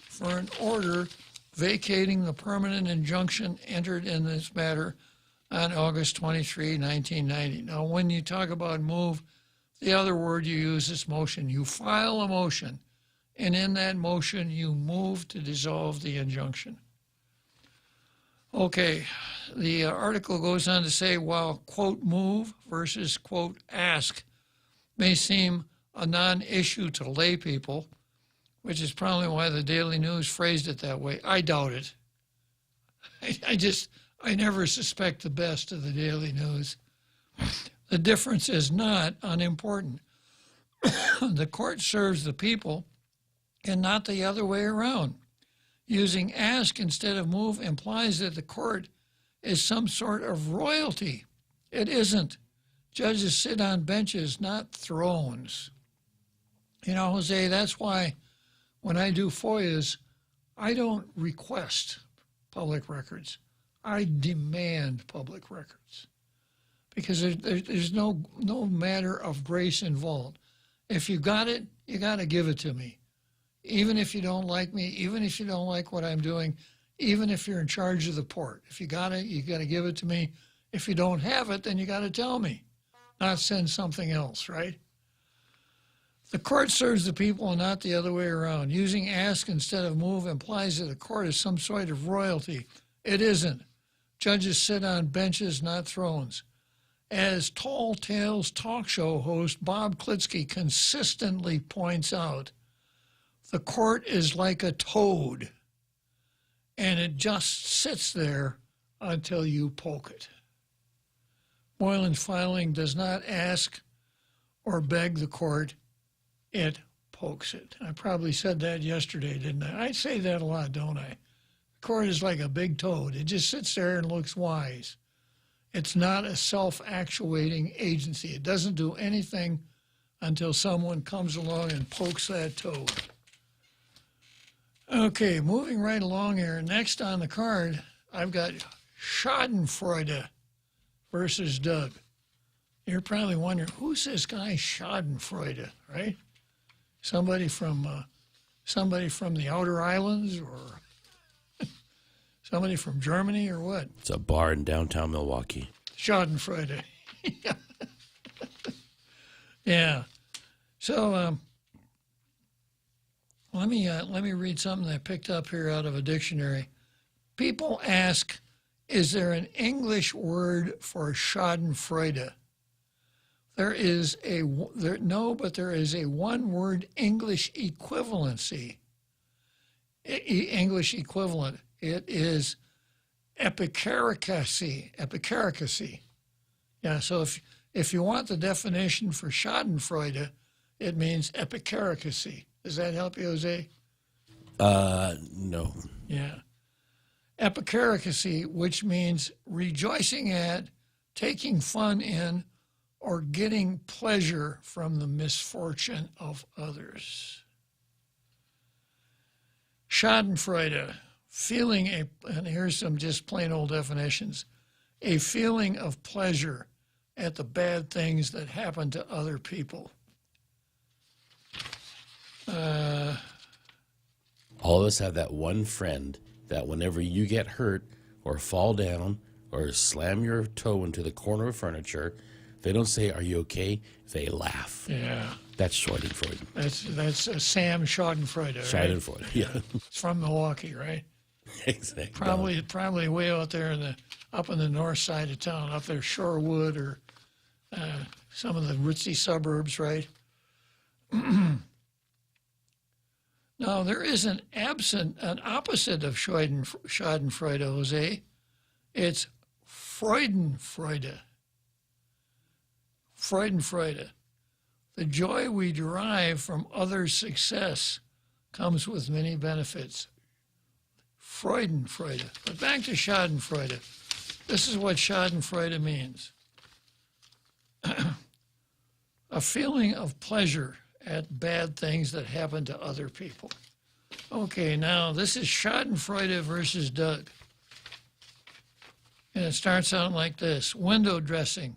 for an order vacating the permanent injunction entered in this matter on August 23, 1990. Now, when you talk about move, the other word you use is motion. You file a motion, and in that motion, you move to dissolve the injunction. Okay, the article goes on to say, while, quote, move versus, quote, ask may seem a non-issue to lay people, which is probably why the Daily News phrased it that way. I doubt it. I never suspect the best of the Daily News. The difference is not unimportant. The court serves the people and not the other way around. Using ask instead of move implies that the court is some sort of royalty. It isn't. Judges sit on benches, not thrones. You know, Jose, that's why when I do FOIAs, I don't request public records. I demand public records because there's no matter of grace involved. If you got it, you got to give it to me. Even if you don't like me, even if you don't like what I'm doing, even if you're in charge of the port. If you got it, you got to give it to me. If you don't have it, then you got to tell me, not send something else, right? The court serves the people and not the other way around. Using ask instead of move implies that a court is some sort of royalty. It isn't. Judges sit on benches, not thrones. As Tall Tales talk show host Bob Klitzkie consistently points out, the court is like a toad, and it just sits there until you poke it. Moylan's filing does not ask or beg the court, it pokes it. I probably said that yesterday, didn't I? I say that a lot, don't I? The court is like a big toad. It just sits there and looks wise. It's not a self-actuating agency. It doesn't do anything until someone comes along and pokes that toad. Okay, moving right along here. Next on the card, I've got Schadenfreude versus Doug. You're probably wondering, who's this guy Schadenfreude, right? Somebody from the outer islands, or somebody from Germany, or what? It's a bar in downtown Milwaukee. Schadenfreude. Yeah. So let me read something I picked up here out of a dictionary. People ask, is there an English word for Schadenfreude? There is but there is a one-word English equivalency. English equivalent. It is epicaricacy. Yeah. So if you want the definition for Schadenfreude, it means epicaricacy. Does that help you, Jose? No. Yeah. Epicaricacy, which means rejoicing at, taking fun in, or getting pleasure from the misfortune of others. Schadenfreude, and here's some just plain old definitions, a feeling of pleasure at the bad things that happen to other people. All of us have that one friend that whenever you get hurt or fall down or slam your toe into the corner of furniture, they don't say, "Are you okay?" They laugh. Yeah. That's Schadenfreude. That's Sam Schadenfreude, right? Schadenfreude, yeah. It's from Milwaukee, right? Exactly. Probably way out there up in the north side of town, up there Shorewood or some of the ritzy suburbs, right? Now, there is an opposite of Schadenfreude, Jose. It's Freudenfreude. Freudenfreude. The joy we derive from others' success comes with many benefits. Freudenfreude. But back to Schadenfreude. This is what Schadenfreude means. A feeling of pleasure at bad things that happen to other people. Okay, now this is Schadenfreude versus Doug. And it starts out like this. Window dressing.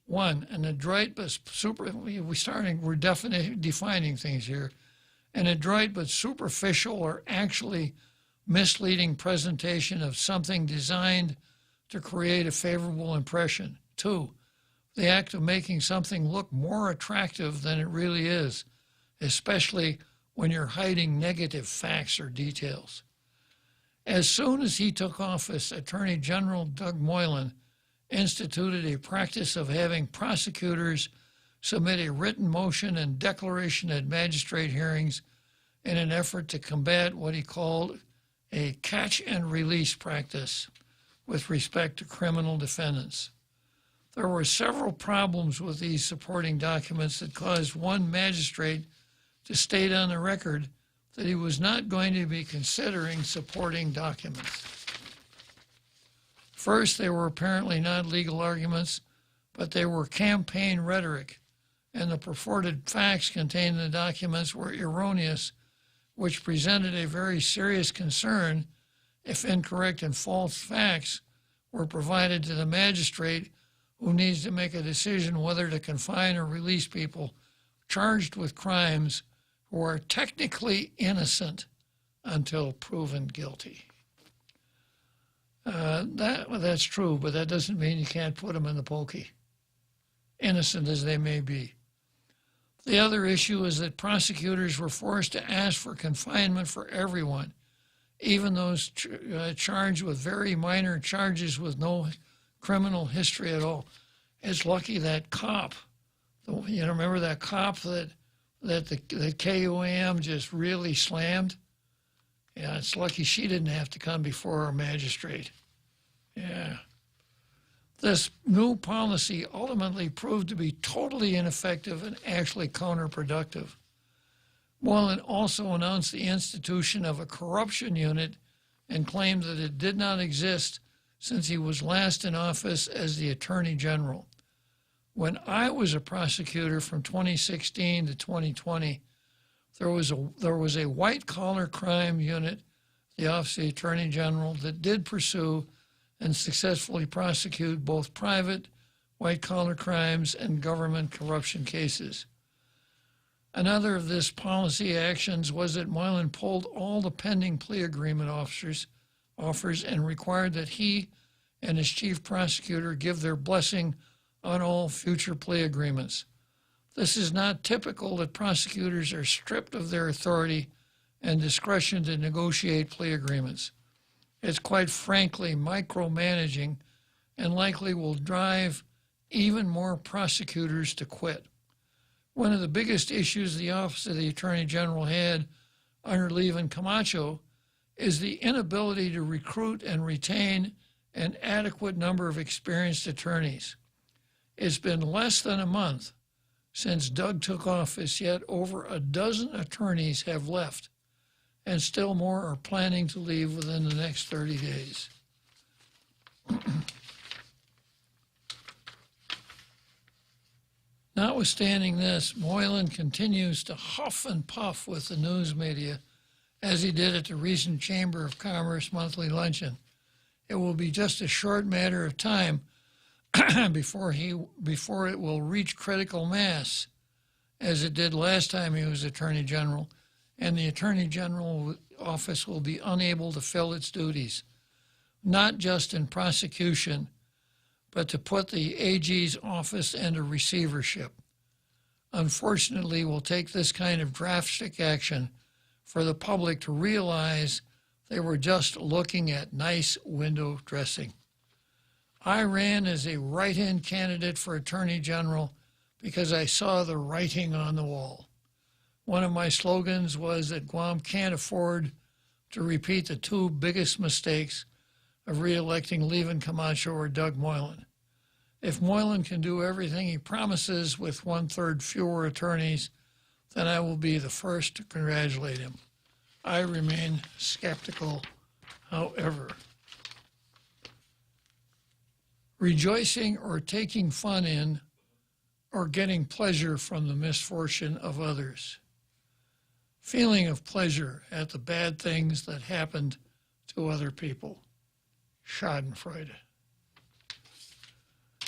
1, an adroit but we're defining things here. An adroit but superficial or actually misleading presentation of something designed to create a favorable impression. 2, the act of making something look more attractive than it really is, especially when you're hiding negative facts or details. As soon as he took office, Attorney General Doug Moylan instituted a practice of having prosecutors submit a written motion and declaration at magistrate hearings in an effort to combat what he called a catch and release practice with respect to criminal defendants. There were several problems with these supporting documents that caused one magistrate to state on the record that he was not going to be considering supporting documents. First, they were apparently not legal arguments, but they were campaign rhetoric, and the purported facts contained in the documents were erroneous which presented a very serious concern if incorrect and false facts were provided to the magistrate who needs to make a decision whether to confine or release people charged with crimes who are technically innocent until proven guilty. That's true, but that doesn't mean you can't put them in the pokey, innocent as they may be. The other issue is that prosecutors were forced to ask for confinement for everyone, even those charged with very minor charges with no criminal history at all. It's lucky that cop, you know, remember that cop that the KUAM just really slammed? Yeah, it's lucky she didn't have to come before our magistrate. Yeah. This new policy ultimately proved to be totally ineffective and actually counterproductive. Moylan also announced the institution of a corruption unit and claimed that it did not exist since he was last in office as the Attorney General. When I was a prosecutor from 2016 to 2020, there was a white-collar crime unit, the Office of the Attorney General, that did pursue and successfully prosecute both private white-collar crimes and government corruption cases. Another of this policy actions was that Moylan pulled all the pending plea agreement offers and required that he and his chief prosecutor give their blessing on all future plea agreements. This is not typical that prosecutors are stripped of their authority and discretion to negotiate plea agreements. It's quite frankly micromanaging and likely will drive even more prosecutors to quit. One of the biggest issues the Office of the Attorney General had under Levin Camacho is the inability to recruit and retain an adequate number of experienced attorneys. It's been less than a month since Doug took office, yet over a dozen attorneys have left, and still more are planning to leave within the next 30 days. Notwithstanding this, Moylan continues to huff and puff with the news media, as he did at the recent Chamber of Commerce monthly luncheon. It will be just a short matter of time before it will reach critical mass, as it did last time he was Attorney General, and the Attorney General office will be unable to fill its duties, not just in prosecution, but to put the AG's office into receivership. Unfortunately, it will take this kind of drastic action for the public to realize they were just looking at nice window dressing. I ran as a write-in candidate for Attorney General because I saw the writing on the wall. One of my slogans was that Guam can't afford to repeat the two biggest mistakes of re-electing Levin Camacho or Doug Moylan. If Moylan can do everything he promises with 1/3 fewer attorneys, then I will be the first to congratulate him. I remain skeptical, however. Rejoicing or taking fun in or getting pleasure from the misfortune of others. Feeling of pleasure at the bad things that happened to other people. Schadenfreude.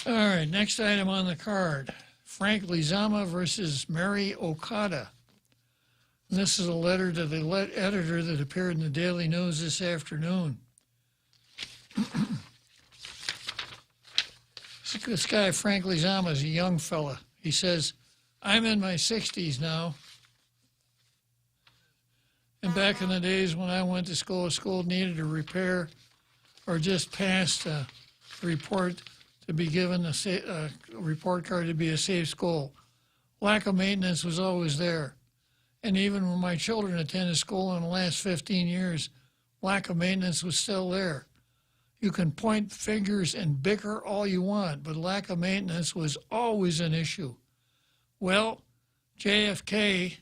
All right, next item on the card. Frank Lizama versus Mary Okada. And this is a letter to the editor that appeared in the Daily News this afternoon. This guy, Frank Lizama, is a young fella. He says, I'm in my 60s now. And back in the days when I went to school needed a repair or just passed a report to be given a report card to be a safe school. Lack of maintenance was always there. And even when my children attended school in the last 15 years, lack of maintenance was still there. You can point fingers and bicker all you want, but lack of maintenance was always an issue. Well, JFK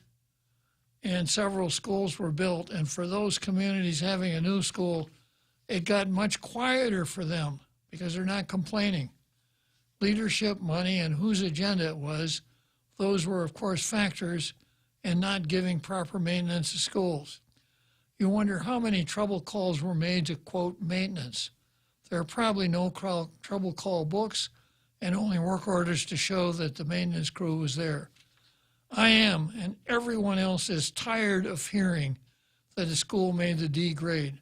and several schools were built, and for those communities having a new school, it got much quieter for them because they're not complaining. Leadership, money, and whose agenda it was, those were, of course, factors, and not giving proper maintenance to schools. You wonder how many trouble calls were made to, quote, maintenance. There are probably no trouble call books and only work orders to show that the maintenance crew was there. I am, and everyone else is tired of hearing that the school made the D grade.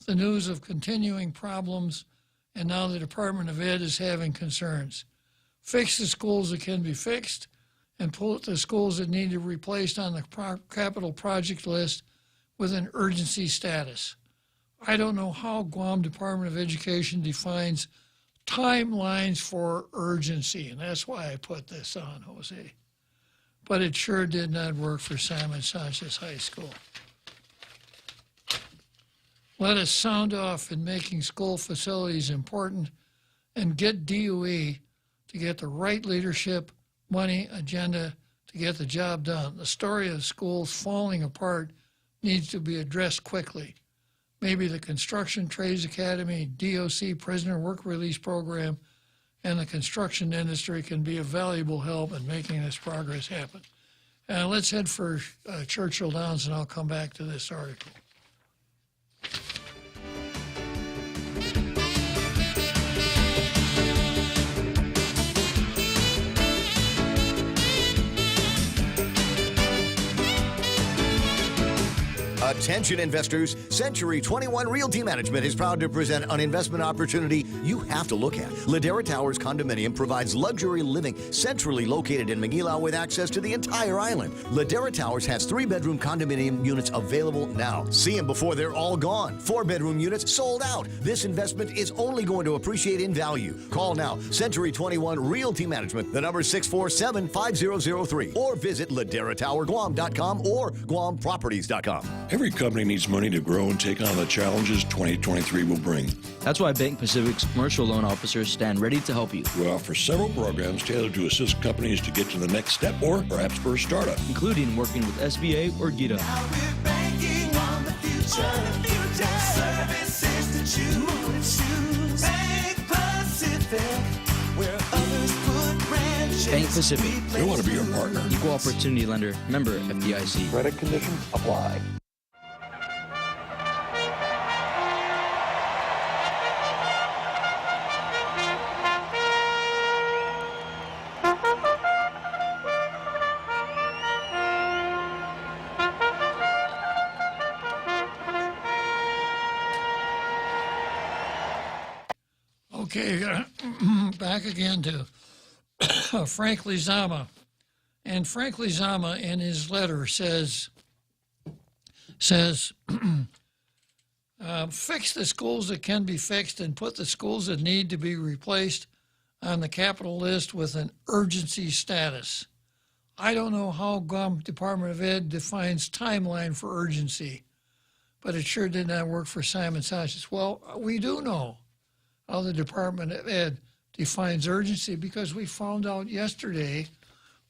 The news of continuing problems, and now the Department of Ed is having concerns. Fix the schools that can be fixed, and put the schools that need to be replaced on the capital project list with an urgency status. I don't know how Guam Department of Education defines timelines for urgency, and that's why I put this on, Jose. But it sure did not work for Simon Sanchez High School. Let us sound off in making school facilities important and get DOE to get the right leadership, money, agenda to get the job done. The story of schools falling apart needs to be addressed quickly. Maybe the Construction Trades Academy, DOC Prisoner Work Release Program, and the construction industry can be a valuable help in making this progress happen. Let's head for Churchill Downs, and I'll come back to this article. Attention investors, Century 21 Realty Management is proud to present an investment opportunity you have to look at. Ladera Towers Condominium provides luxury living centrally located in Manila with access to the entire island. Ladera Towers has 3-bedroom condominium units available now. See them before they're all gone. 4-bedroom units sold out. This investment is only going to appreciate in value. Call now, Century 21 Realty Management. The number is 647-5003 or visit laderatowerguam.com or guamproperties.com. Every company needs money to grow and take on the challenges 2023 will bring. That's why Bank Pacific's commercial loan officers stand ready to help you. We offer several programs tailored to assist companies to get to the next step or perhaps for a startup, including working with SBA or GITA. Now we're banking on the future. Services to choose. Bank Pacific, where others put branches. Bank Pacific. We want to be your partner. Equal opportunity lender. Member FDIC. Credit conditions apply. Okay, back again to Frank Lizama. And Frank Lizama in his letter says fix the schools that can be fixed and put the schools that need to be replaced on the capital list with an urgency status. I don't know how Guam Department of Ed defines timeline for urgency, but it sure did not work for Simon Sanchez. Well, we do know how the Department of Ed defines urgency because we found out yesterday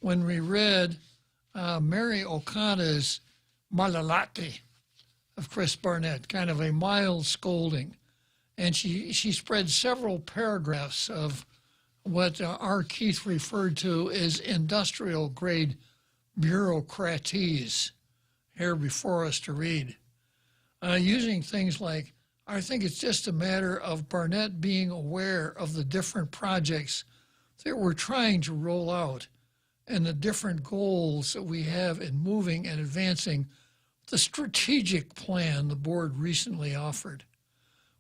when we read Mary Okada's Malalati of Chris Barnett, kind of a mild scolding. And she spread several paragraphs of what R. Keith referred to as industrial grade bureaucratese here before us to read, using things like, I think it's just a matter of Barnett being aware of the different projects that we're trying to roll out and the different goals that we have in moving and advancing the strategic plan the board recently offered.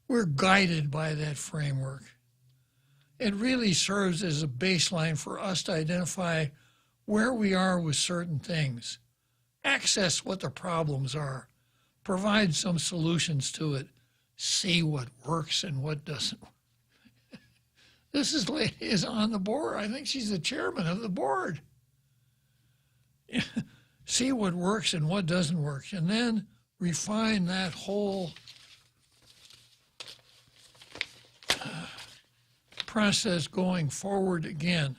We're guided by that framework. It really serves as a baseline for us to identify where we are with certain things, access what the problems are, provide some solutions to it, see what works and what doesn't. This lady is on the board. I think she's the chairman of the board. See what works and what doesn't work, and then refine that whole process going forward again.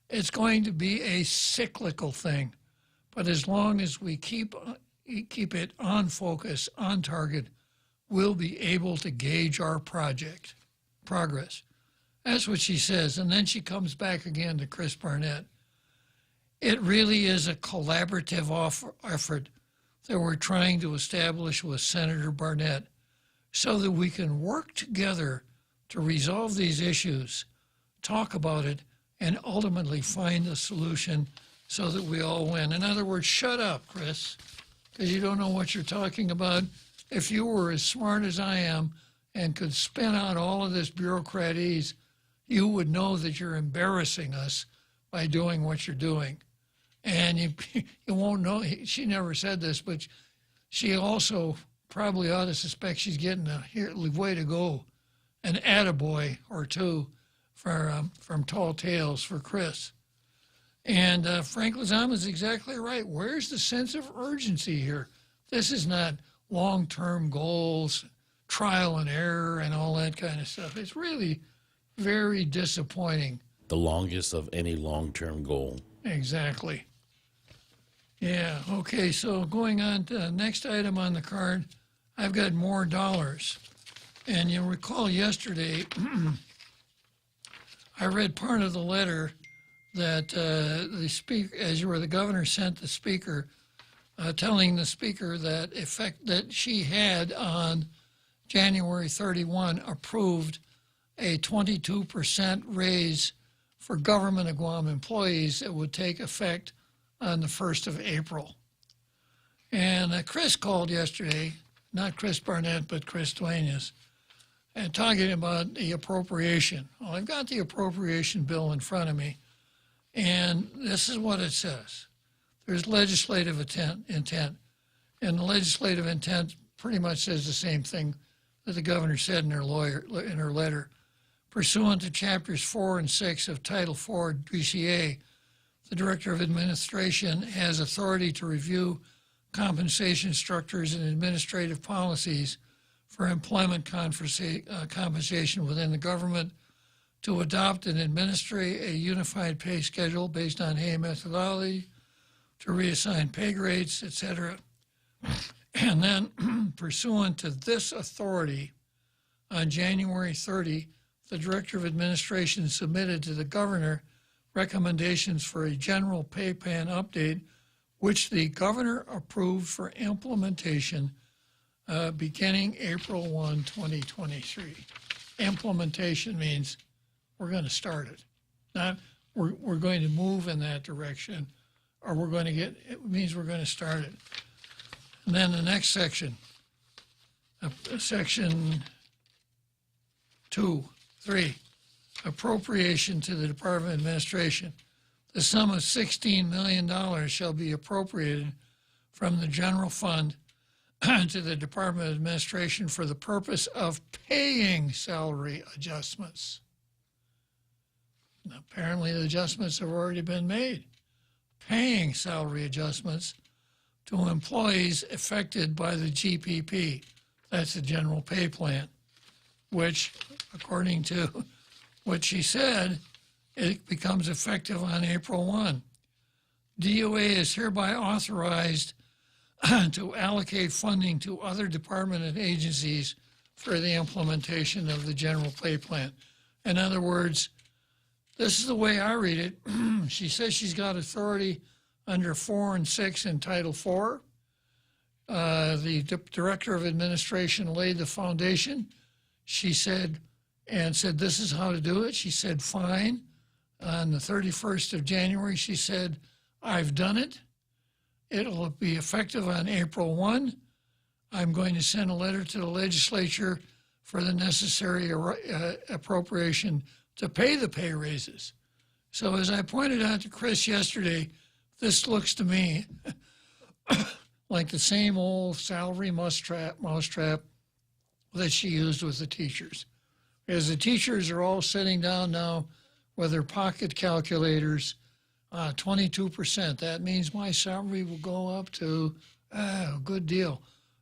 It's going to be a cyclical thing, but as long as we keep it on focus, on target, we'll be able to gauge our progress. That's what she says. And then she comes back again to Chris Barnett. It really is a collaborative effort that we're trying to establish with Senator Barnett so that we can work together to resolve these issues, talk about it, and ultimately find a solution so that we all win. In other words, shut up, Chris, because you don't know what you're talking about. If you were as smart as I am and could spin out all of this bureaucratese, you would know that you're embarrassing us by doing what you're doing. And you won't know, she never said this, but she also probably ought to suspect she's getting a way to go, an attaboy or two from Tall Tales for Chris. And Frank Lozama is exactly right. Where's the sense of urgency here? This is not long-term goals, trial and error, and all that kind of stuff. It's really very disappointing. The longest of any long-term goal. Exactly. Yeah, okay, so going on to the next item on the card, I've got more dollars. And you'll recall yesterday, I read part of the letter that the speaker, the governor sent the speaker, telling the speaker that that she had on January 31 approved a 22% raise for government of Guam employees that would take effect on the 1st of April. And Chris called yesterday, not Chris Barnett, but Chris Duenas, and talking about the appropriation. Well, I've got the appropriation bill in front of me, and this is what it says. There's legislative intent, and the legislative intent pretty much says the same thing that the governor said in her letter. Pursuant to Chapters 4 and 6 of Title 4 GCA, the Director of Administration has authority to review compensation structures and administrative policies for employment compensation within the government, to adopt and administrate a unified pay schedule based on Hay methodology, to reassign pay grades, etc. And then, pursuant to this authority, on January 30, the Director of Administration submitted to the governor recommendations for a general pay plan update, which the governor approved for implementation beginning April 1, 2023. Implementation means we're going to start it. Not we're going to move in that direction, or we're going to it means we're going to start it. And then the next section, section 2.3, appropriation to the Department of Administration. The sum of $16 million shall be appropriated from the general fund to the Department of Administration for the purpose of paying salary adjustments. Now, apparently the adjustments have already been made. Paying salary adjustments to employees affected by the GPP. That's the general pay plan, which, according to what she said, it becomes effective on April 1. DOA is hereby authorized to allocate funding to other department and agencies for the implementation of the general pay plan. In other words, this is the way I read it. She says she's got authority under 4 and 6 in Title 4. The Director of Administration laid the foundation. She said, this is how to do it. She said, fine. On the 31st of January, she said, I've done it. It'll be effective on April 1. I'm going to send a letter to the legislature for the necessary appropriation to pay the pay raises. So as I pointed out to Chris yesterday, this looks to me like the same old salary mousetrap that she used with the teachers. Because the teachers are all sitting down now with their pocket calculators, 22%. That means my salary will go up to, good deal.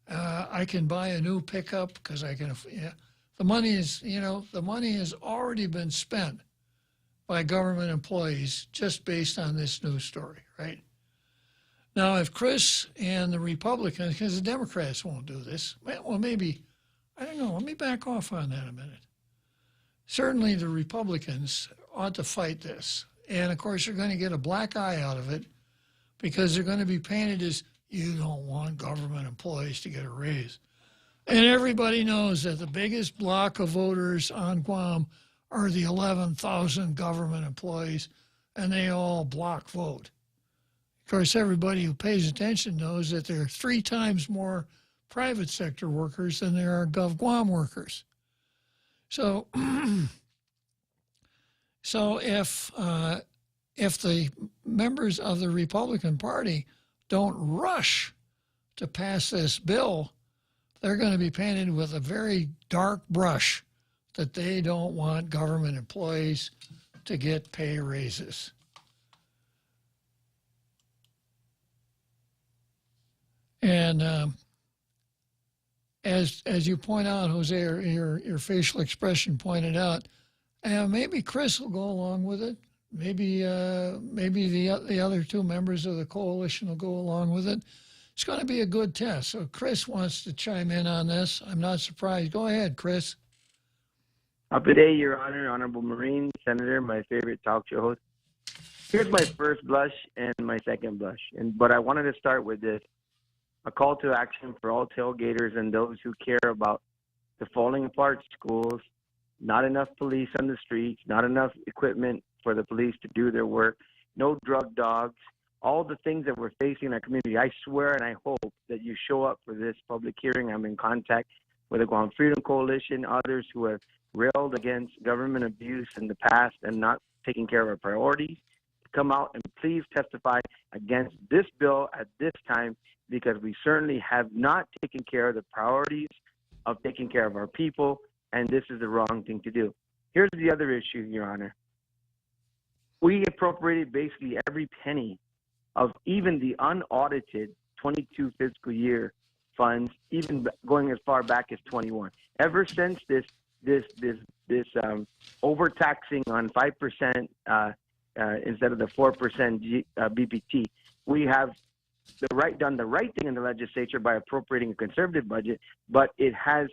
I can buy a new pickup because I can, the money is, the money has already been spent by government employees just based on this news story, right? Now, if Chris and the Republicans, because the Democrats won't do this, well, maybe, I don't know, let me back off on that a minute. Certainly the Republicans ought to fight this, And, of course, they're going to get a black eye out of it because they're going to be painted as, you don't want government employees to get a raise. And everybody knows that the biggest block of voters on Guam are the 11,000 government employees, and they all block vote. Of course, everybody who pays attention knows that there are 3 times more private sector workers than there are Gov Guam workers. So, if the members of the Republican Party don't rush to pass this bill, they're going to be painted with a very dark brush that they don't want government employees to get pay raises. And as you point out, Jose, or your facial expression pointed out, maybe Chris will go along with it. Maybe the other 2 members of the coalition will go along with it. It's going to be a good test. So Chris wants to chime in on this. I'm not surprised. Go ahead, Chris. Good day, Your Honor, Honorable Marine, Senator, my favorite talk show host. Here's my first blush and my second blush. But I wanted to start with this. A call to action for all tailgaters and those who care about the falling apart schools, not enough police on the streets, not enough equipment for the police to do their work, no drug dogs, all the things that we're facing in our community. I swear and I hope that you show up for this public hearing. I'm in contact with the Guam Freedom Coalition, others who have railed against government abuse in the past and not taking care of our priorities. Come out and please testify against this bill at this time, because we certainly have not taken care of the priorities of taking care of our people, and this is the wrong thing to do. Here's the other issue, Your Honor. We appropriated basically every penny of even the unaudited 22 fiscal year funds, even going as far back as 21. Ever since this overtaxing on 5% instead of the 4% BPT, we have done the right thing in the legislature by appropriating a conservative budget, but it has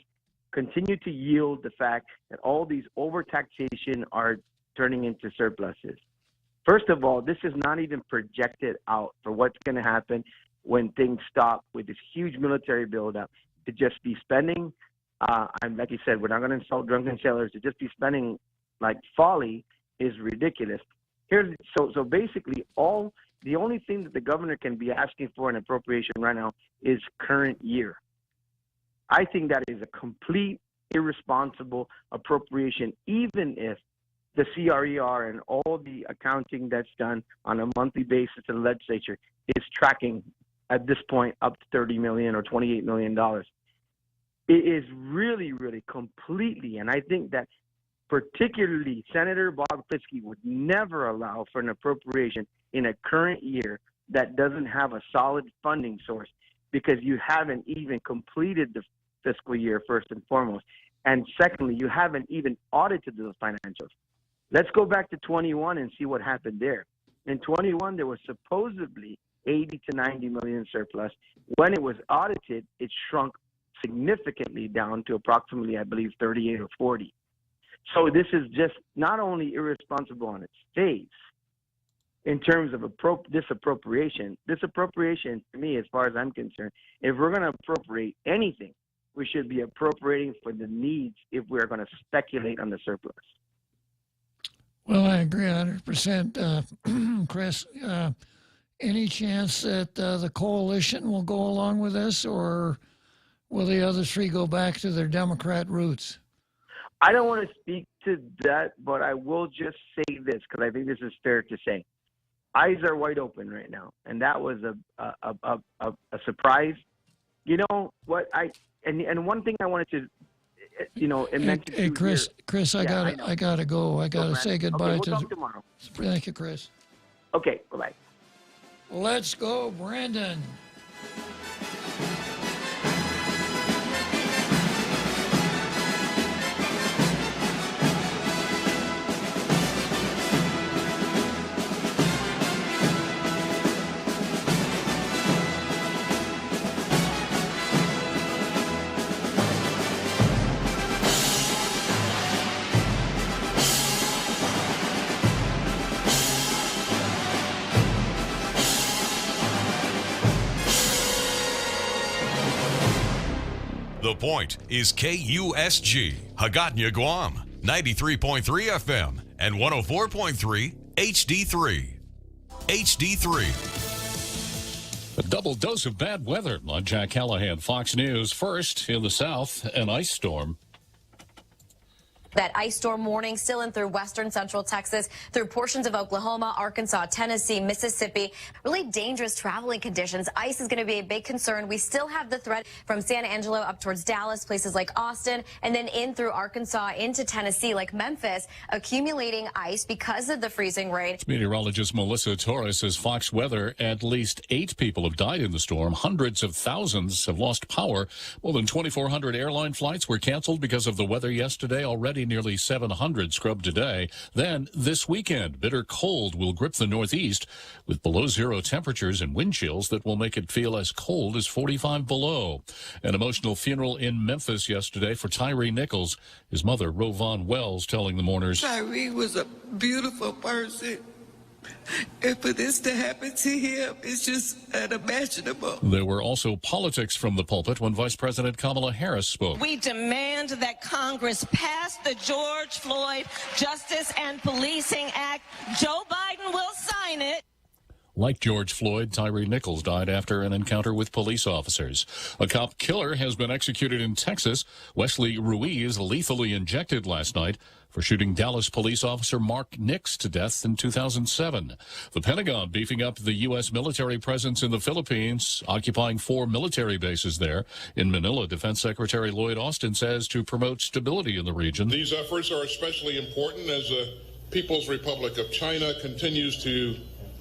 continued to yield the fact that all these overtaxation are turning into surpluses. First of all, this is not even projected out for what's going to happen when things stop with this huge military buildup. To just be spending, like you said, we're not going to insult drunken sailors. To just be spending like folly is ridiculous. So basically, the only thing that the governor can be asking for in appropriation right now is current year. I think that is a complete irresponsible appropriation, even if the CRER and all the accounting that's done on a monthly basis in the legislature is tracking at this point up to $30 million or $28 million. It is really, really completely, and I think that particularly Senator Bob Klitzkie would never allow for an appropriation in a current year that doesn't have a solid funding source, because you haven't even completed the fiscal year, first and foremost. And secondly, you haven't even audited those financials. Let's go back to 21 and see what happened there. In 21, there was supposedly 80 to 90 million surplus. When it was audited, it shrunk significantly down to approximately, I believe, 38 or 40. So this is just not only irresponsible on its face in terms of this appropriation. This appropriation, to me, as far as I'm concerned, if we're going to appropriate anything, we should be appropriating for the needs if we're going to speculate on the surplus. Well, I agree 100%, Chris. Any chance that the coalition will go along with this, or will the other 3 go back to their Democrat roots? I don't want to speak to that, but I will just say this, because I think this is fair to say. Eyes are wide open right now, and that was a surprise. You know what? And one thing I wanted to, mention. Hey, Chris. Here. Chris, I gotta go. I gotta say goodbye. Okay, we'll talk tomorrow. Thank you, Chris. Okay, bye-bye. Let's go, Brandon. The Point is KUSG, Hagåtña, Guam, 93.3 FM and 104.3 HD3. HD3. A double dose of bad weather on Jack Callahan, Fox News. First, in the south, an ice storm. That ice storm warning still in through western central Texas, through portions of Oklahoma, Arkansas, Tennessee, Mississippi. Really dangerous traveling conditions. Ice is going to be a big concern. We still have the threat from San Angelo up towards Dallas, places like Austin, and then in through Arkansas into Tennessee, like Memphis, accumulating ice because of the freezing rain. Meteorologist Melissa Torres says Fox Weather, at least 8 people have died in the storm. Hundreds of thousands have lost power. More than 2,400 airline flights were canceled because of the weather yesterday. Already nearly 700 scrubbed today. Then this weekend, bitter cold will grip the Northeast with below zero temperatures and wind chills that will make it feel as cold as 45 below. An emotional funeral in Memphis yesterday for Tyree Nichols. His mother, Rovon Wells, telling the mourners, Tyree was a beautiful person. And for this to happen to him, it's just unimaginable. There were also politics from the pulpit when Vice President Kamala Harris spoke. We demand that Congress pass the George Floyd Justice and Policing Act. Joe Biden will sign it. Like George Floyd, Tyree Nichols died after an encounter with police officers. A cop killer has been executed in Texas. Wesley Ruiz lethally injected last night for shooting Dallas police officer Mark Nix to death in 2007. The Pentagon beefing up the U.S. military presence in the Philippines, occupying 4 military bases there. In Manila, Defense Secretary Lloyd Austin says to promote stability in the region. These efforts are especially important as the People's Republic of China continues to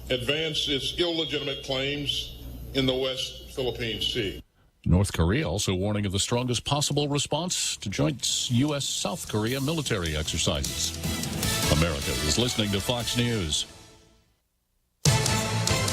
advance its illegitimate claims in the West Philippine Sea. North Korea also warning of the strongest possible response to joint U.S.-South Korea military exercises. America is listening to Fox News.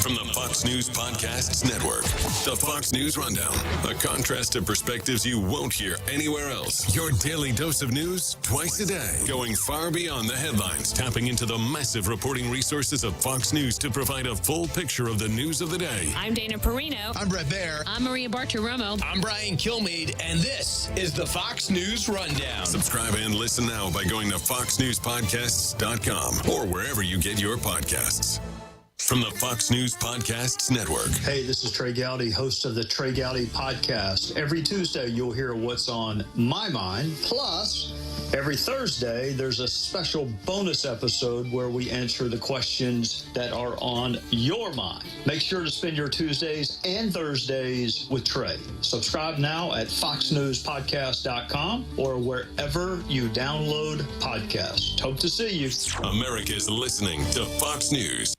From the Fox News Podcasts Network, the Fox News Rundown. A contrast of perspectives you won't hear anywhere else. Your daily dose of news twice a day. Going far beyond the headlines. Tapping into the massive reporting resources of Fox News to provide a full picture of the news of the day. I'm Dana Perino. I'm Brett Baer. I'm Maria Bartiromo. I'm Brian Kilmeade, and this is the Fox News Rundown. Subscribe and listen now by going to foxnewspodcasts.com or wherever you get your podcasts. From the Fox News Podcasts Network. Hey, this is Trey Gowdy, host of the Trey Gowdy Podcast. Every Tuesday, you'll hear what's on my mind. Plus, every Thursday, there's a special bonus episode where we answer the questions that are on your mind. Make sure to spend your Tuesdays and Thursdays with Trey. Subscribe now at foxnewspodcast.com or wherever you download podcasts. Hope to see you. America's listening to Fox News.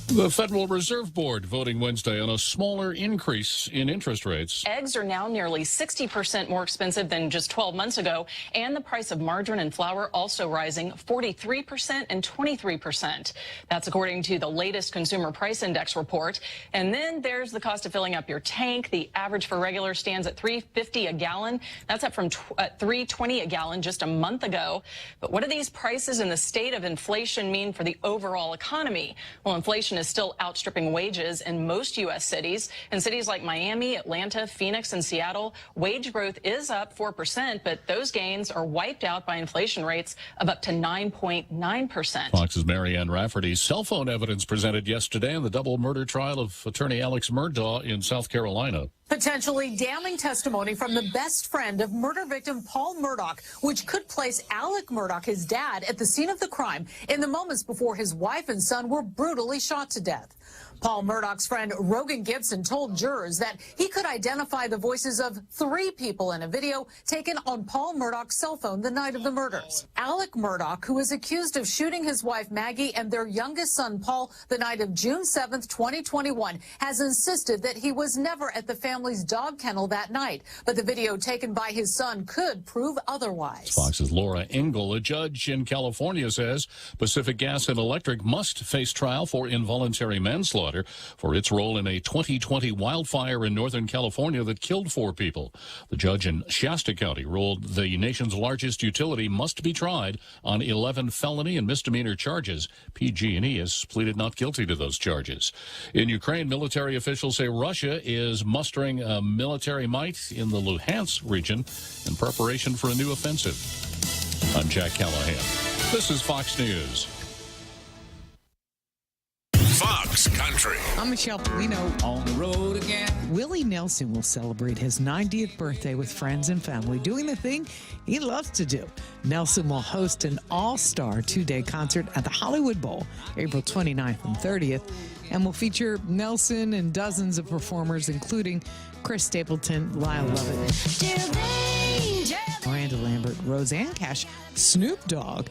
The Federal Reserve Board voting Wednesday on a smaller increase in interest rates. Eggs are now nearly 60% more expensive than just 12 months ago, and the price of margarine and flour also rising 43% and 23%. That's according to the latest Consumer Price Index report. And then there's the cost of filling up your tank. The average for regular stands at $3.50 a gallon. That's up from $3.20 a gallon just a month ago. But what do these prices and the state of inflation mean for the overall economy? Well, inflation is still outstripping wages in most U.S. cities. In cities like Miami, Atlanta, Phoenix, and Seattle, wage growth is up 4%, but those gains are wiped out by inflation rates of up to 9.9%. Fox's Marianne Rafferty's cell phone evidence presented yesterday in the double murder trial of attorney Alex Murdaugh in South Carolina. Potentially damning testimony from the best friend of murder victim Paul Murdaugh, which could place Alec Murdaugh, his dad, at the scene of the crime in the moments before his wife and son were brutally shot to death. Paul Murdaugh's friend Rogan Gibson told jurors that he could identify the voices of 3 people in a video taken on Paul Murdaugh's cell phone the night of the murders. Alec Murdaugh, who is accused of shooting his wife Maggie and their youngest son Paul the night of June 7th, 2021, has insisted that he was never at the family's dog kennel that night. But the video taken by his son could prove otherwise. Fox's Laura Engel, a judge in California, says Pacific Gas and Electric must face trial for involuntary manslaughter manslaughter for its role in a 2020 wildfire in Northern California that killed 4 people. The judge in Shasta County ruled the nation's largest utility must be tried on 11 felony and misdemeanor charges. PG&E has pleaded not guilty to those charges. In Ukraine, military officials say Russia is mustering a military might in the Luhansk region in preparation for a new offensive. I'm Jack Callahan. This is Fox News. Fox Country. I'm Michelle Polino. On the road again. Willie Nelson will celebrate his 90th birthday with friends and family, doing the thing he loves to do. Nelson will host an all-star 2-day concert at the Hollywood Bowl, April 29th and 30th, and will feature Nelson and dozens of performers, including Chris Stapleton, Lyle Lovett, Miranda Lambert, Roseanne Cash, Snoop Dogg,